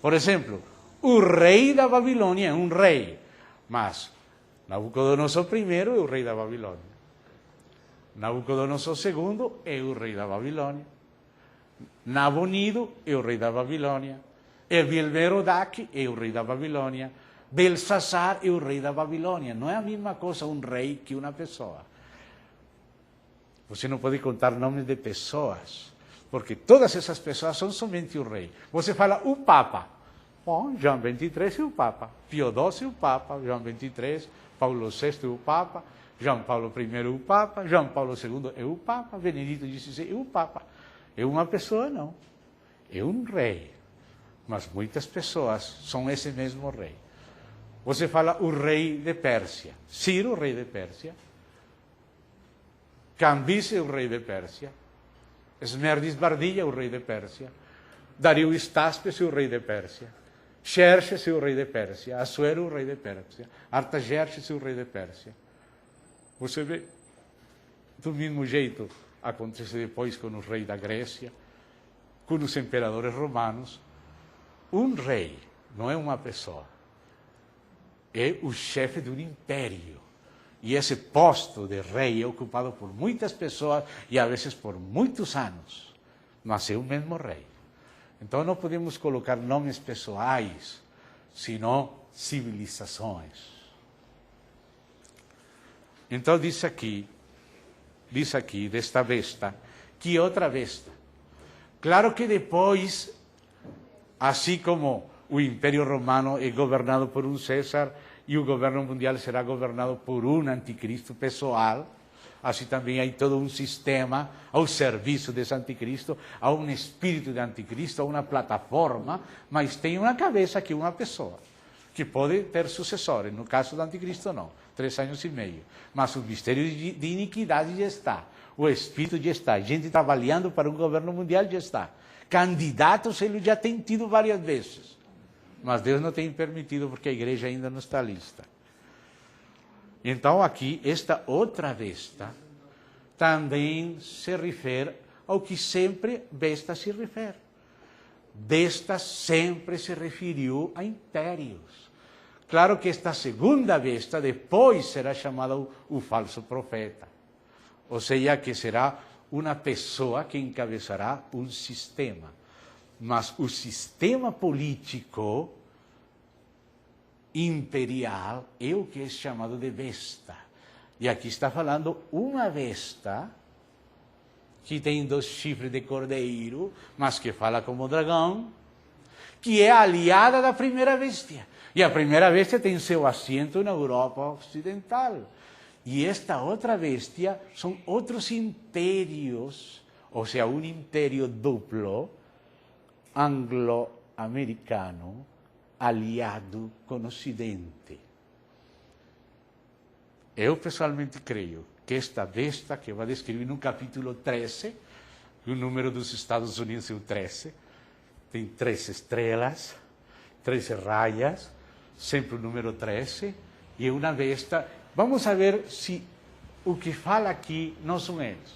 Por exemplo, o rei da Babilônia é um rei, mas Nabucodonosor I é o rei da Babilônia. Nabucodonosor II é o rei da Babilônia. Nabonido é o rei da Babilônia. Evil-Merodach é o rei da Babilônia. Belsazar é o rei da Babilônia. Não é a mesma coisa um rei que uma pessoa. Você não pode contar nomes de pessoas, porque todas essas pessoas são somente o rei. Você fala o Papa. Bom, João 23 é o Papa. Pio XII é o Papa. João 23, Paulo VI é o Papa. João Paulo I é o Papa. João Paulo II é o Papa. Benedito XVI é o Papa. É uma pessoa, não. É um rei. Mas muitas pessoas são esse mesmo rei. Você fala o rei de Pérsia. Ciro, o rei de Pérsia. Cambyse, o rei de Pérsia. Esmerdis Bardilla, o rei de Pérsia. Dario Staspes, o rei de Pérsia. Xerxes, o rei de Pérsia. Assuero, o rei de Pérsia. Artaxerxes, o rei de Pérsia. Você vê, do mesmo jeito acontece depois com o rei da Grécia, com os imperadores romanos. Um rei não é uma pessoa, é o chefe de um império. E esse posto de rei é ocupado por muitas pessoas e às vezes por muitos anos, mas é o mesmo rei. Então não podemos colocar nomes pessoais, senão civilizações. Então diz aqui desta besta, que outra besta. Claro que depois, assim como o Império Romano é governado por um César e o governo mundial será governado por um anticristo pessoal, assim também há todo um sistema ao serviço desse anticristo, há um espírito de anticristo, há uma plataforma, mas tem uma cabeça que é uma pessoa, que pode ter sucessores. No caso do anticristo, não. 3 anos e meio. Mas o mistério de iniquidade já está. O espírito já está. Gente trabalhando para um governo mundial já está. Candidatos ele já tem tido várias vezes. Mas Deus não tem permitido porque a igreja ainda não está lista. Então aqui, esta outra besta também se refere ao que sempre besta se refere. Besta sempre se referiu a impérios. Claro que esta segunda besta depois será chamada o falso profeta. Ou seja, que será uma pessoa que encabeçará um sistema. Mas o sistema político imperial é o que é chamado de besta. E aqui está falando uma besta que tem 2 chifres de cordeiro, mas que fala como dragão, que é aliada da primeira bestia. E a primeira bestia tem seu assento na Europa Ocidental. E esta outra bestia são outros impérios, ou seja, um império duplo, anglo-americano, aliado com o Ocidente. Eu pessoalmente creio que esta besta que vai descrever no capítulo 13, o número dos Estados Unidos é o 13, tem 13 estrelas, 13 raias, sempre o número 13, e é uma besta. Vamos ver se o que fala aqui não são eles.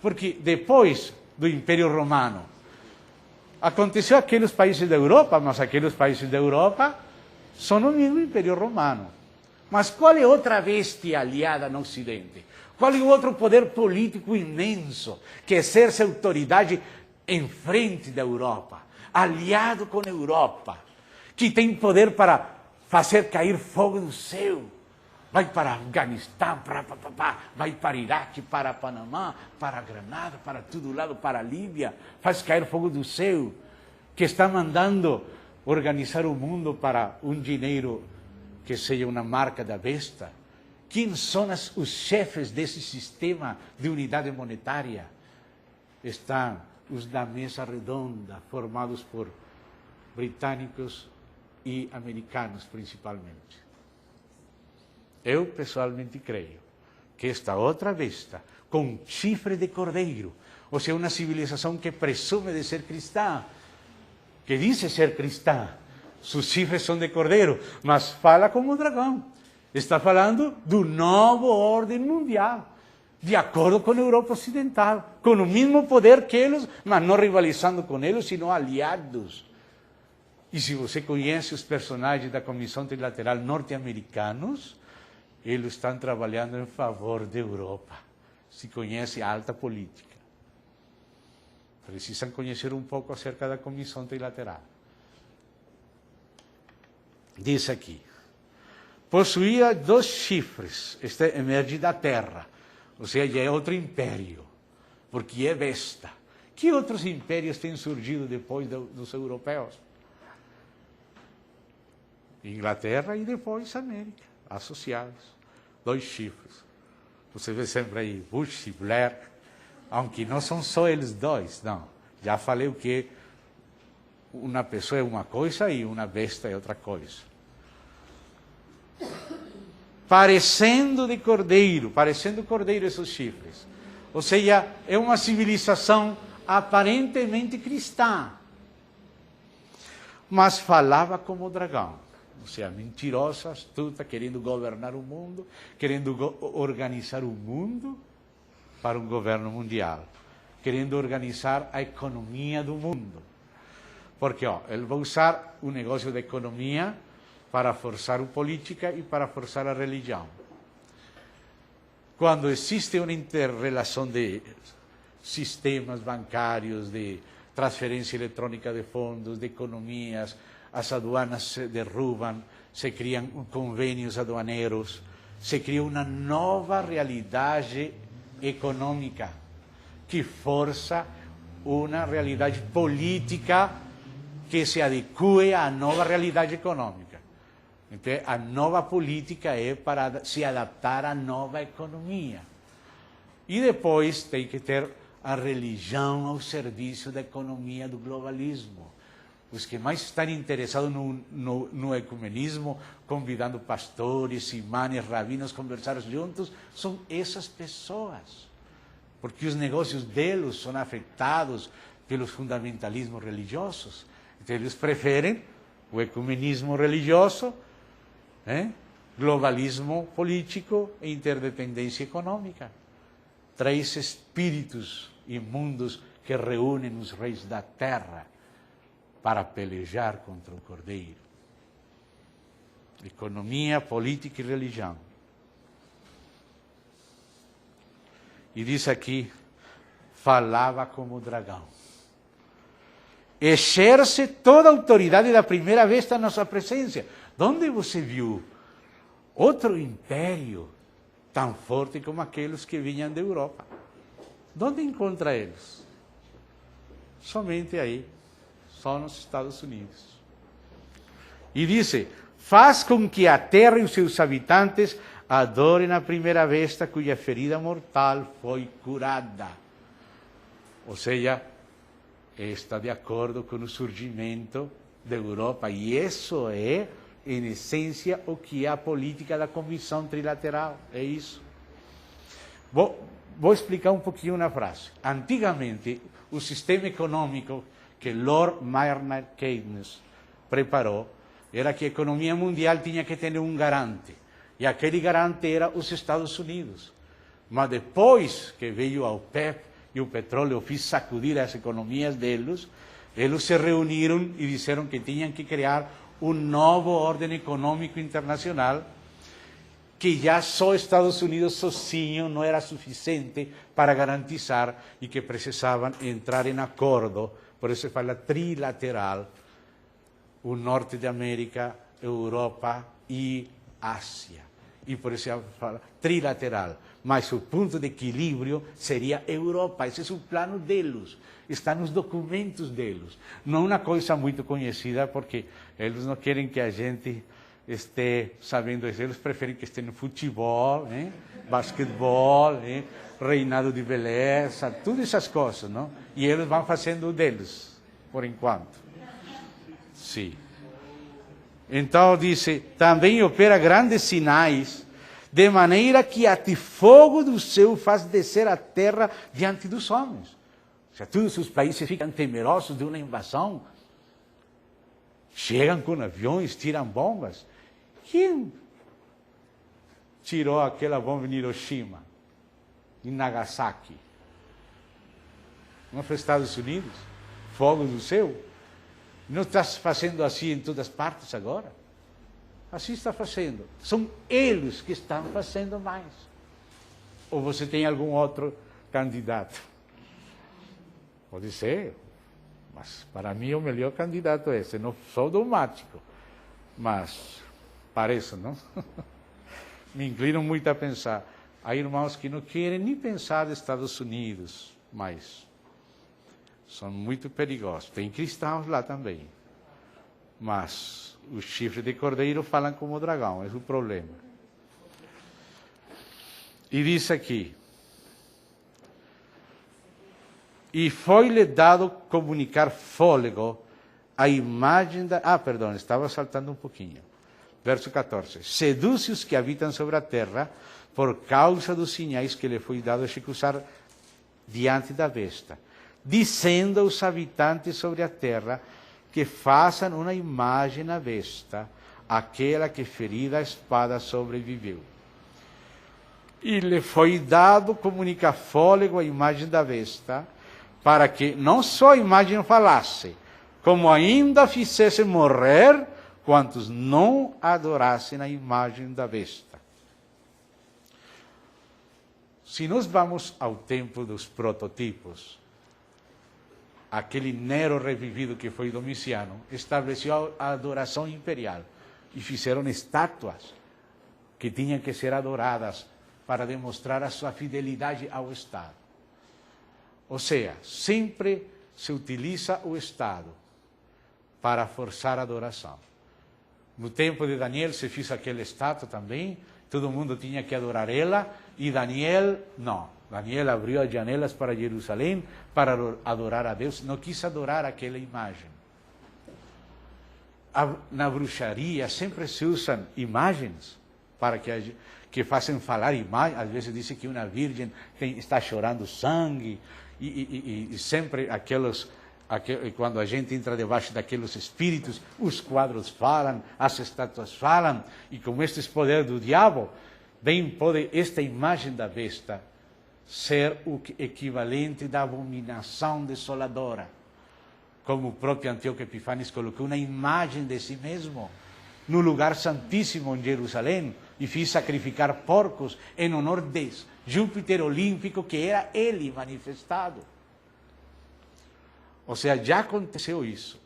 Porque depois do Império Romano, aconteceu aqueles países da Europa, mas aqueles países da Europa são o mesmo Império Romano. Mas qual é outra bestia aliada no Ocidente? Qual é o outro poder político imenso que exerce autoridade em frente da Europa, aliado com a Europa, que tem poder para fazer cair fogo do céu? Vai para Afeganistão, vai para Iraque, para Panamá, para Granada, para todo lado, para a Líbia, faz cair fogo do céu, que está mandando organizar o mundo para um dinheiro que seja uma marca da besta. Quem são os chefes desse sistema de unidade monetária? Estão os da mesa redonda, formados por britânicos e americanos principalmente. Eu, pessoalmente, creio que esta outra besta, com chifre de cordeiro, ou seja, uma civilização que presume de ser cristã, que diz ser cristã, seus chifres são de cordeiro, mas fala como dragão. Está falando do novo ordem mundial, de acordo com a Europa Ocidental, com o mesmo poder que eles, mas não rivalizando com eles, sino aliados. E se você conhece os personagens da Comissão Trilateral norte-americanos, eles estão trabalhando em favor da Europa. Se conhece a alta política. Precisam conhecer um pouco acerca da Comissão Trilateral. Diz aqui: possuía 2 chifres, este emerge da terra, ou seja, já é outro império, porque é besta. Que outros impérios têm surgido depois dos europeus? Inglaterra e depois América, associados. 2 chifres. Você vê sempre aí Bush e Blair, aunque não são só eles dois, não. Já falei o que uma pessoa é uma coisa e uma besta é outra coisa. Parecendo cordeiro esses chifres. Ou seja, é uma civilização aparentemente cristã, mas falava como dragão. Ou seja, mentirosa, astuta, querendo governar o mundo, querendo organizar o mundo para um governo mundial, querendo organizar a economia do mundo. Porque ele vai usar o negócio da economia para forçar a política e para forçar a religião. Quando existe uma interrelação de sistemas bancários, de transferência eletrônica de fundos, de economias, as aduanas se derrubam, se criam convênios aduaneiros, se cria uma nova realidade econômica que força uma realidade política que se adeque à nova realidade econômica. Então, a nova política é para se adaptar à nova economia. E depois tem que ter a religião ao serviço da economia do globalismo. Os que mais estão interessados no ecumenismo, convidando pastores, imãs, rabinos a conversar juntos, são essas pessoas. Porque os negócios deles são afetados pelos fundamentalismos religiosos. Então, eles preferem o ecumenismo religioso, globalismo político e interdependência econômica. 3 espíritos imundos que reúnem os reis da terra para pelejar contra o cordeiro. Economia, política e religião. E diz aqui, falava como dragão. Exerce toda a autoridade da primeira vez na nossa presença. Onde você viu outro império tão forte como aqueles que vinham da Europa? Onde encontra eles? Somente aí, só nos Estados Unidos. E diz, faz com que a terra e os seus habitantes adorem a primeira besta cuja ferida mortal foi curada. Ou seja, está de acordo com o surgimento da Europa. E isso é, em essência, o que é a política da Comissão Trilateral. É isso. Vou explicar um pouquinho na frase. Antigamente, o sistema econômico que Lord Maynard Keynes preparou era que a economia mundial tinha que ter um garante. E aquele garante era os Estados Unidos. Mas depois que veio a OPEP e o petróleo fez sacudir as economias deles, eles se reuniram e disseram que tinham que criar um novo ordem econômico internacional que já só Estados Unidos sozinho não era suficiente para garantizar e que precisavam entrar em acordo, por isso fala trilateral, o norte da América, Europa e Ásia. E por isso fala trilateral. Mas o ponto de equilíbrio seria Europa. Esse é o plano deles. Está nos documentos deles. Não é uma coisa muito conhecida, porque eles não querem que a gente esteja sabendo isso. Eles preferem que esteja no futebol, né? Basquetebol, né? Reinado de beleza, todas essas coisas, não? E eles vão fazendo o deles, por enquanto. Sim. Então, diz, também opera grandes sinais, de maneira que até fogo do céu faz descer a terra diante dos homens. Ou seja, todos os países ficam temerosos de uma invasão. Chegam com aviões, tiram bombas. Quem tirou aquela bomba em Hiroshima, em Nagasaki? Não foi Estados Unidos? Fogo do céu? Não está fazendo assim em todas as partes agora? Assim está fazendo. São eles que estão fazendo mais. Ou você tem algum outro candidato? Pode ser, mas para mim o melhor candidato é esse. Não sou dogmático, mas parece, não? Me inclino muito a pensar. Há irmãos que não querem nem pensar nos Estados Unidos, mas são muito perigosos. Tem cristãos lá também. Mas os chifres de cordeiro falam como o dragão, é o problema. E diz aqui: e foi-lhe dado comunicar fôlego à imagem da... perdão, estava saltando um pouquinho. Verso 14. Seduz os que habitam sobre a terra por causa dos sinais que lhe foi dado executar diante da besta, dizendo aos habitantes sobre a terra que façam uma imagem à besta, aquela que ferida a espada sobreviveu. E lhe foi dado comunicar fôlego à imagem da besta, para que não só a imagem falasse, como ainda fizesse morrer quantos não adorassem a imagem da besta. Se nós vamos ao tempo dos prototipos, aquele Nero revivido que foi Domiciano, estabeleceu a adoração imperial e fizeram estátuas que tinham que ser adoradas para demonstrar a sua fidelidade ao Estado. Ou seja, sempre se utiliza o Estado para forçar a adoração. No tempo de Daniel se fez aquela estátua também, todo mundo tinha que adorar ela, e Daniel não. Daniel abriu as janelas para Jerusalém para adorar a Deus, não quis adorar aquela imagem. Na bruxaria sempre se usam imagens para que façam falar imagens. Às vezes dizem que uma virgem está chorando sangue, e sempre quando a gente entra debaixo daqueles espíritos, os quadros falam, as estátuas falam, e com estes poderes do diabo, bem pode esta imagem da besta ser o equivalente da abominação desoladora. Como o próprio Antíoco Epífanes colocou uma imagem de si mesmo no lugar santíssimo em Jerusalém e fez sacrificar porcos em honor de Júpiter olímpico, que era ele manifestado. Ou seja, já aconteceu isso.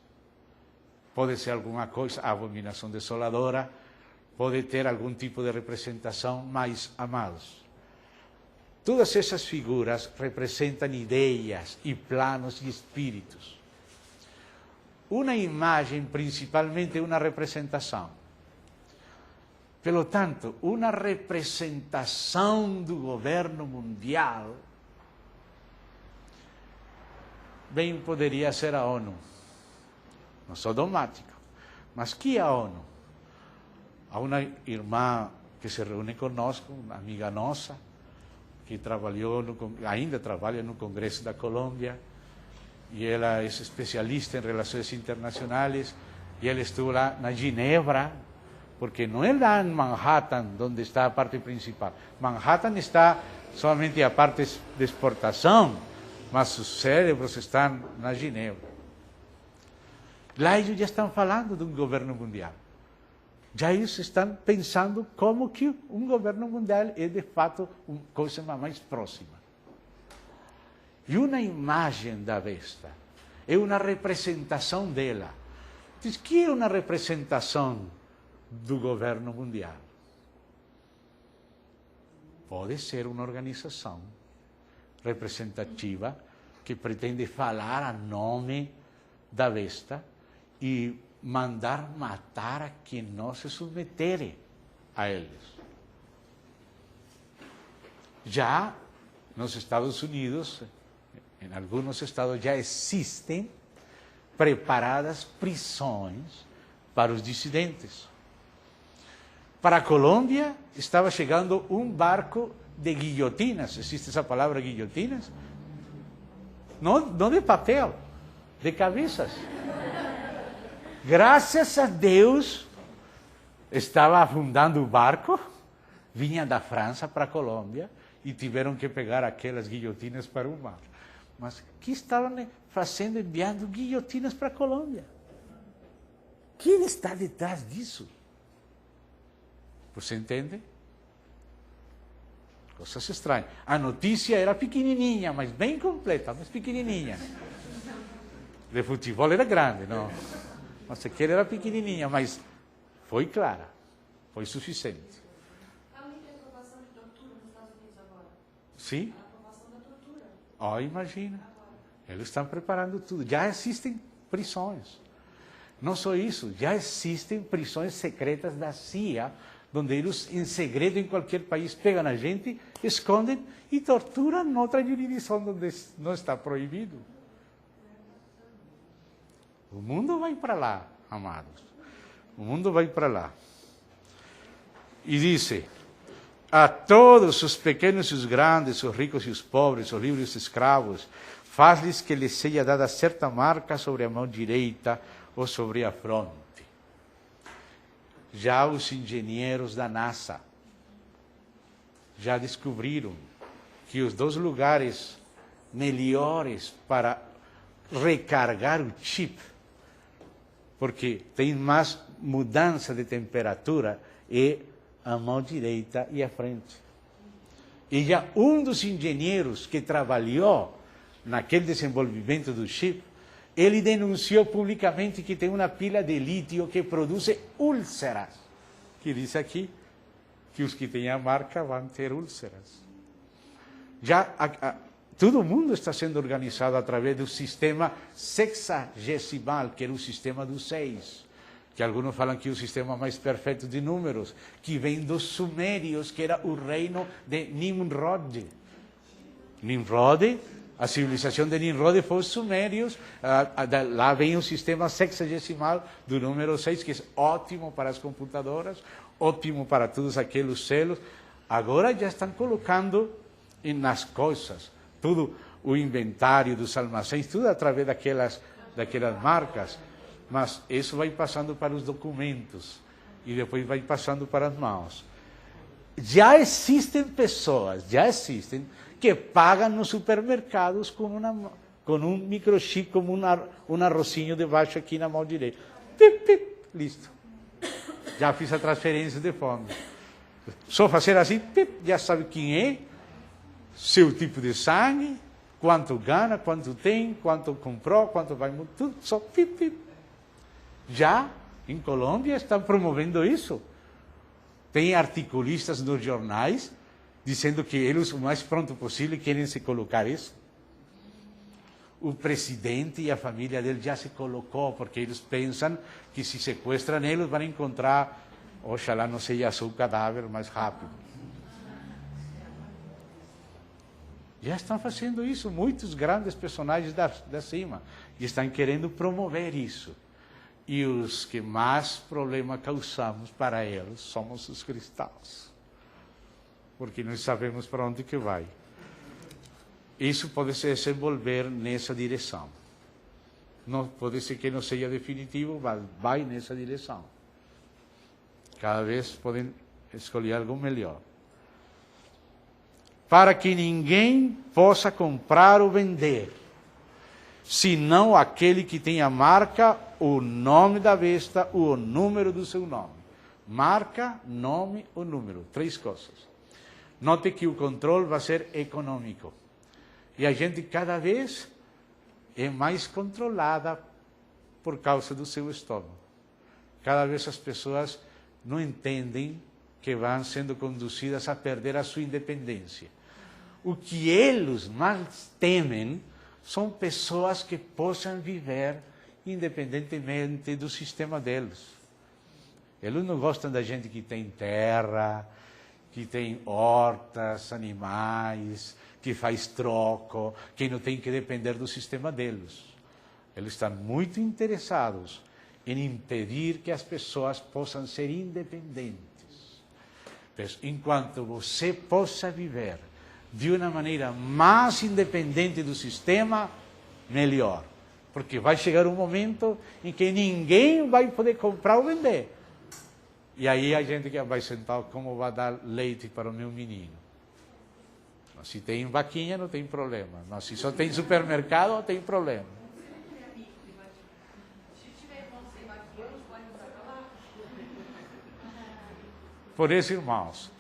Pode ser alguma coisa, a abominação desoladora, pode ter algum tipo de representação, mas, amados, todas essas figuras representam ideias e planos e espíritos. Uma imagem, principalmente, é uma representação. Pelo tanto, uma representação do governo mundial bem poderia ser a ONU. Não sou dogmático, mas que é a ONU? Há uma irmã que se reúne conosco, uma amiga nossa, que ainda trabalha no Congresso da Colômbia, e ela é especialista em relações internacionais, e ela estuvo lá na Ginebra, porque não é lá em Manhattan onde está a parte principal. Manhattan está somente a parte de exportação, mas os cérebros estão na Ginebra. Lá eles já estão falando de um governo mundial. Já eles estão pensando como que um governo mundial é de fato uma coisa mais próxima. E uma imagem da besta é uma representação dela. Diz que é uma representação do governo mundial. Pode ser uma organização representativa que pretende falar a nome da besta e mandar matar a quem não se submetere a eles. Já nos Estados Unidos, em alguns estados, já existem preparadas prisões para os dissidentes. Para a Colômbia estava chegando um barco de guilhotinas. Existe essa palavra guilhotinas? Não de papel, de cabeças. Graças a Deus, estava afundando o barco, vinha da França para a Colômbia e tiveram que pegar aquelas guilhotinas para o mar. Mas o que estavam fazendo, enviando guilhotinas para a Colômbia? Quem está detrás disso? Você entende? Coisas estranhas. A notícia era pequenininha, mas bem completa, mas pequenininha. De futebol era grande, não? Mas aquela era pequenininha, mas foi clara, foi suficiente. Há muita aprovação de tortura nos Estados Unidos agora. Sim? A aprovação da tortura. Oh, imagina. Eles estão preparando tudo. Já existem prisões. Não só isso, já existem prisões secretas da CIA, onde eles, em segredo, em qualquer país, pegam a gente, escondem e torturam em outra jurisdição onde não está proibido. O mundo vai para lá, amados. O mundo vai para lá. E diz: a todos os pequenos e os grandes, os ricos e os pobres, os livres e os escravos, faz-lhes que lhes seja dada certa marca sobre a mão direita ou sobre a fronte. Já os engenheiros da NASA já descobriram que os 2 lugares melhores para recargar o chip, porque tem mais mudança de temperatura, é a mão direita e a frente. E já um dos engenheiros que trabalhou naquele desenvolvimento do chip, ele denunciou publicamente que tem uma pila de lítio que produz úlceras. Que diz aqui que os que têm a marca vão ter úlceras. Já todo mundo está sendo organizado através do sistema sexagesimal, que era o sistema dos 6. Que alguns falam que é o sistema mais perfeito de números, que vem dos sumérios, que era o reino de Nimrod. Nimrod, a civilização de Nimrod foi os sumérios, lá vem o sistema sexagesimal do número 6, que é ótimo para as computadoras, ótimo para todos aqueles selos. Agora já estão colocando nas coisas, tudo o inventário dos almacens, tudo através daquelas marcas. Mas isso vai passando para os documentos e depois vai passando para as mãos. Já existem pessoas, que pagam nos supermercados com um microchip, como um arrozinho debaixo aqui na mão direita. Pip, pip, listo. Já fiz a transferência de fome. Só fazer assim, pip, já sabe quem é, seu tipo de sangue, quanto gana, quanto tem, quanto comprou, quanto vai, tudo, só pip, pip. Já em Colômbia estão promovendo isso. Tem articulistas nos jornais dizendo que eles, o mais pronto possível, querem se colocar isso. O presidente e a família dele já se colocou, porque eles pensam que se sequestram eles, vão encontrar, oxalá não seja seu cadáver mais rápido. Já estão fazendo isso, muitos grandes personagens da cima, e estão querendo promover isso. E os que mais problema causamos para eles somos os cristãos. Porque nós sabemos para onde que vai. Isso pode se desenvolver nessa direção. Não pode ser que não seja definitivo, mas vai nessa direção. Cada vez podem escolher algo melhor. Para que ninguém possa comprar ou vender, senão aquele que tem a marca, o nome da besta, o número do seu nome. Marca, nome ou número. 3 coisas. Note que o controle vai ser econômico. E a gente cada vez é mais controlada por causa do seu estômago. Cada vez as pessoas não entendem que vão sendo conduzidas a perder a sua independência. O que eles mais temem são pessoas que possam viver independentemente do sistema deles. Eles não gostam da gente que tem terra, que tem hortas, animais, que faz troco, que não tem que depender do sistema deles. Eles estão muito interessados em impedir que as pessoas possam ser independentes. Mas, enquanto você possa viver de uma maneira mais independente do sistema, melhor. Porque vai chegar um momento em que ninguém vai poder comprar ou vender. E aí a gente vai sentar, como vai dar leite para o meu menino? Se tem vaquinha, não tem problema. Mas se só tem supermercado, não tem problema. Por isso, irmãos,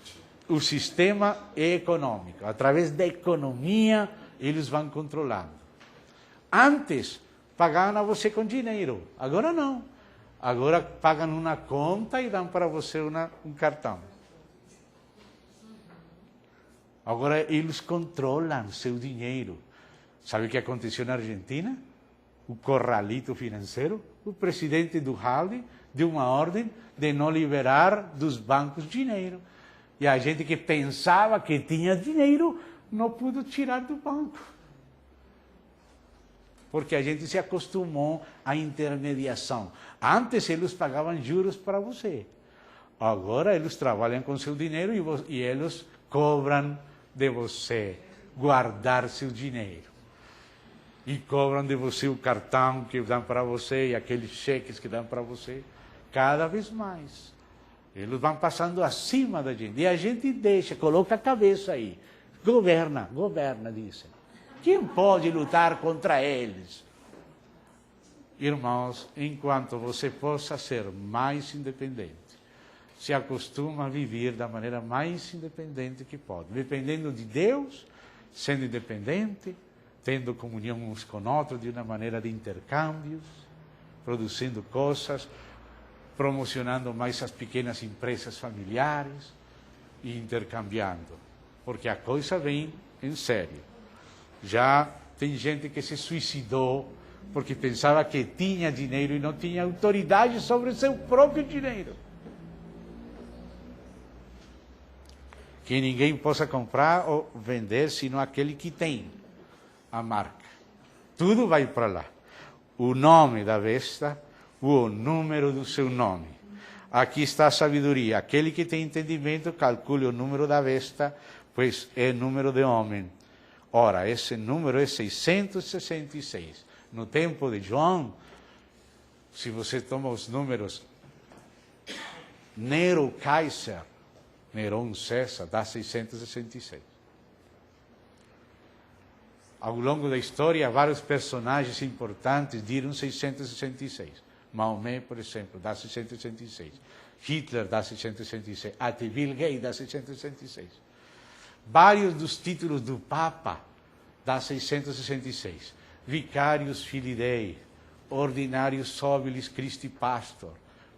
o sistema é econômico. Através da economia, eles vão controlando. Antes, pagavam a você com dinheiro. Agora não. Agora pagam uma conta e dão para você um cartão. Agora eles controlam seu dinheiro. Sabe o que aconteceu na Argentina? O corralito financeiro. O presidente do Halde deu uma ordem de não liberar dos bancos dinheiro. E a gente que pensava que tinha dinheiro, não pôde tirar do banco. Porque a gente se acostumou à intermediação. Antes eles pagavam juros para você. Agora eles trabalham com seu dinheiro e eles cobram de você guardar seu dinheiro. E cobram de você o cartão que dão para você e aqueles cheques que dão para você. Cada vez mais. Eles vão passando acima da gente. E a gente deixa, coloca a cabeça aí. Governa, dizem. Quem pode lutar contra eles? Irmãos, enquanto você possa ser mais independente, se acostuma a viver da maneira mais independente que pode. Dependendo de Deus, sendo independente, tendo comunhão uns com outros de uma maneira de intercâmbios, produzindo coisas, promocionando mais as pequenas empresas familiares e intercambiando. Porque a coisa vem em sério. Já tem gente que se suicidou porque pensava que tinha dinheiro e não tinha autoridade sobre o seu próprio dinheiro. Que ninguém possa comprar ou vender, senão aquele que tem a marca. Tudo vai para lá. O nome da besta, o número do seu nome. Aqui está a sabedoria. Aquele que tem entendimento, calcule o número da besta, pois é número de homem. Ora, esse número é 666. No tempo de João, se você toma os números, Nero Kaiser, Nerão César, dá 666. Ao longo da história, vários personagens importantes deram 666. Maomé, por exemplo, dá 666. Hitler dá 666. Ativil Gay dá 666. Vários dos títulos do Papa dá 666. Vicarius Filii Dei, Ordinarius Sobilis Christi Pastor,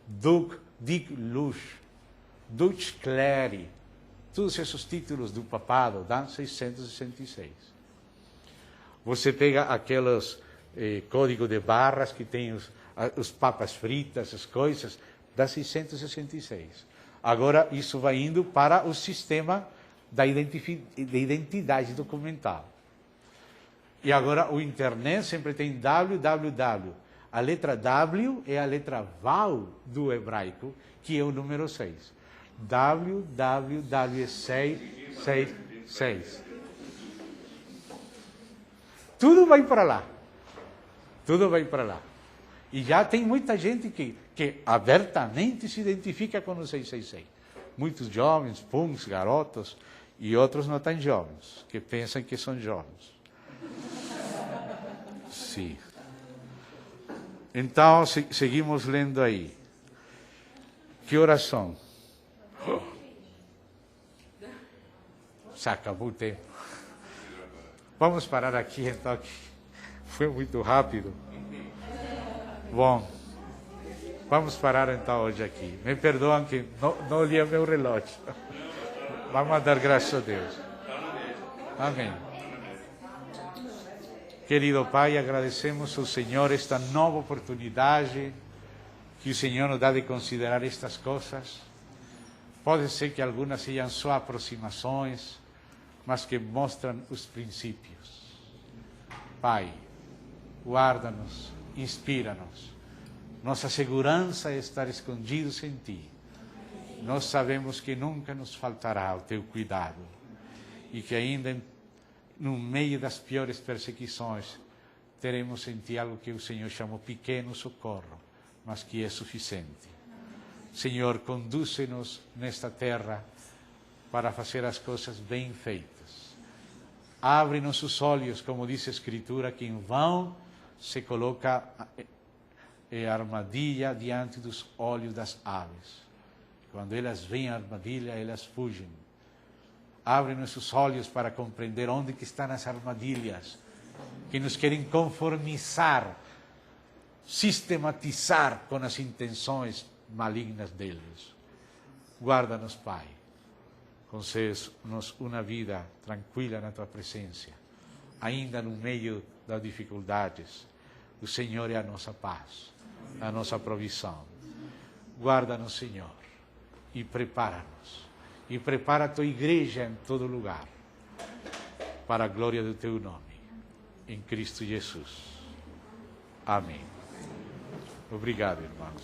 Duc Dic Lux, Dux Cleri, todos esses títulos do papado dão 666. Você pega aqueles códigos de barras que tem os papas fritas, as coisas, dá 666. Agora isso vai indo para o sistema da identidade documental. E agora o internet sempre tem www. A letra W é a letra Val do hebraico, que é o número 6. www666. Tudo vai para lá. Tudo vai para lá. E já tem muita gente que abertamente se identifica com o 666. Muitos jovens, punks, garotos, e outros não tão jovens, que pensam que são jovens. Sim. Então, seguimos lendo aí. Que oração? Já acabou o tempo. Vamos parar aqui então, que foi muito rápido. Bom, vamos parar então hoje aqui. Me perdoam que não olhei meu relógio. Vamos dar graças a Deus. Amém. Querido Pai, agradecemos ao Senhor esta nova oportunidade que o Senhor nos dá de considerar estas coisas. Pode ser que algumas sejam só aproximações, mas que mostram os princípios. Pai, guarda-nos, inspira-nos. Nossa segurança é estar escondidos em Ti. Nós sabemos que nunca nos faltará o Teu cuidado e que ainda no meio das piores perseguições teremos em Ti algo que o Senhor chamou pequeno socorro, mas que é suficiente. Senhor, conduze-nos nesta terra para fazer as coisas bem feitas. Abre nossos olhos, como diz a Escritura, que em vão se coloca a armadilha diante dos olhos das aves. Quando elas veem a armadilha, elas fugem. Abre nossos olhos para compreender onde que estão as armadilhas que nos querem conformizar, sistematizar com as intenções malignas deles. Guarda-nos, Pai. Concede-nos uma vida tranquila na Tua presença, ainda no meio das dificuldades. O Senhor é a nossa paz, a nossa provisão. Guarda-nos, Senhor, e prepara-nos. E prepara a Tua igreja em todo lugar, para a glória do Teu nome, em Cristo Jesus. Amém. Obrigado, irmãos.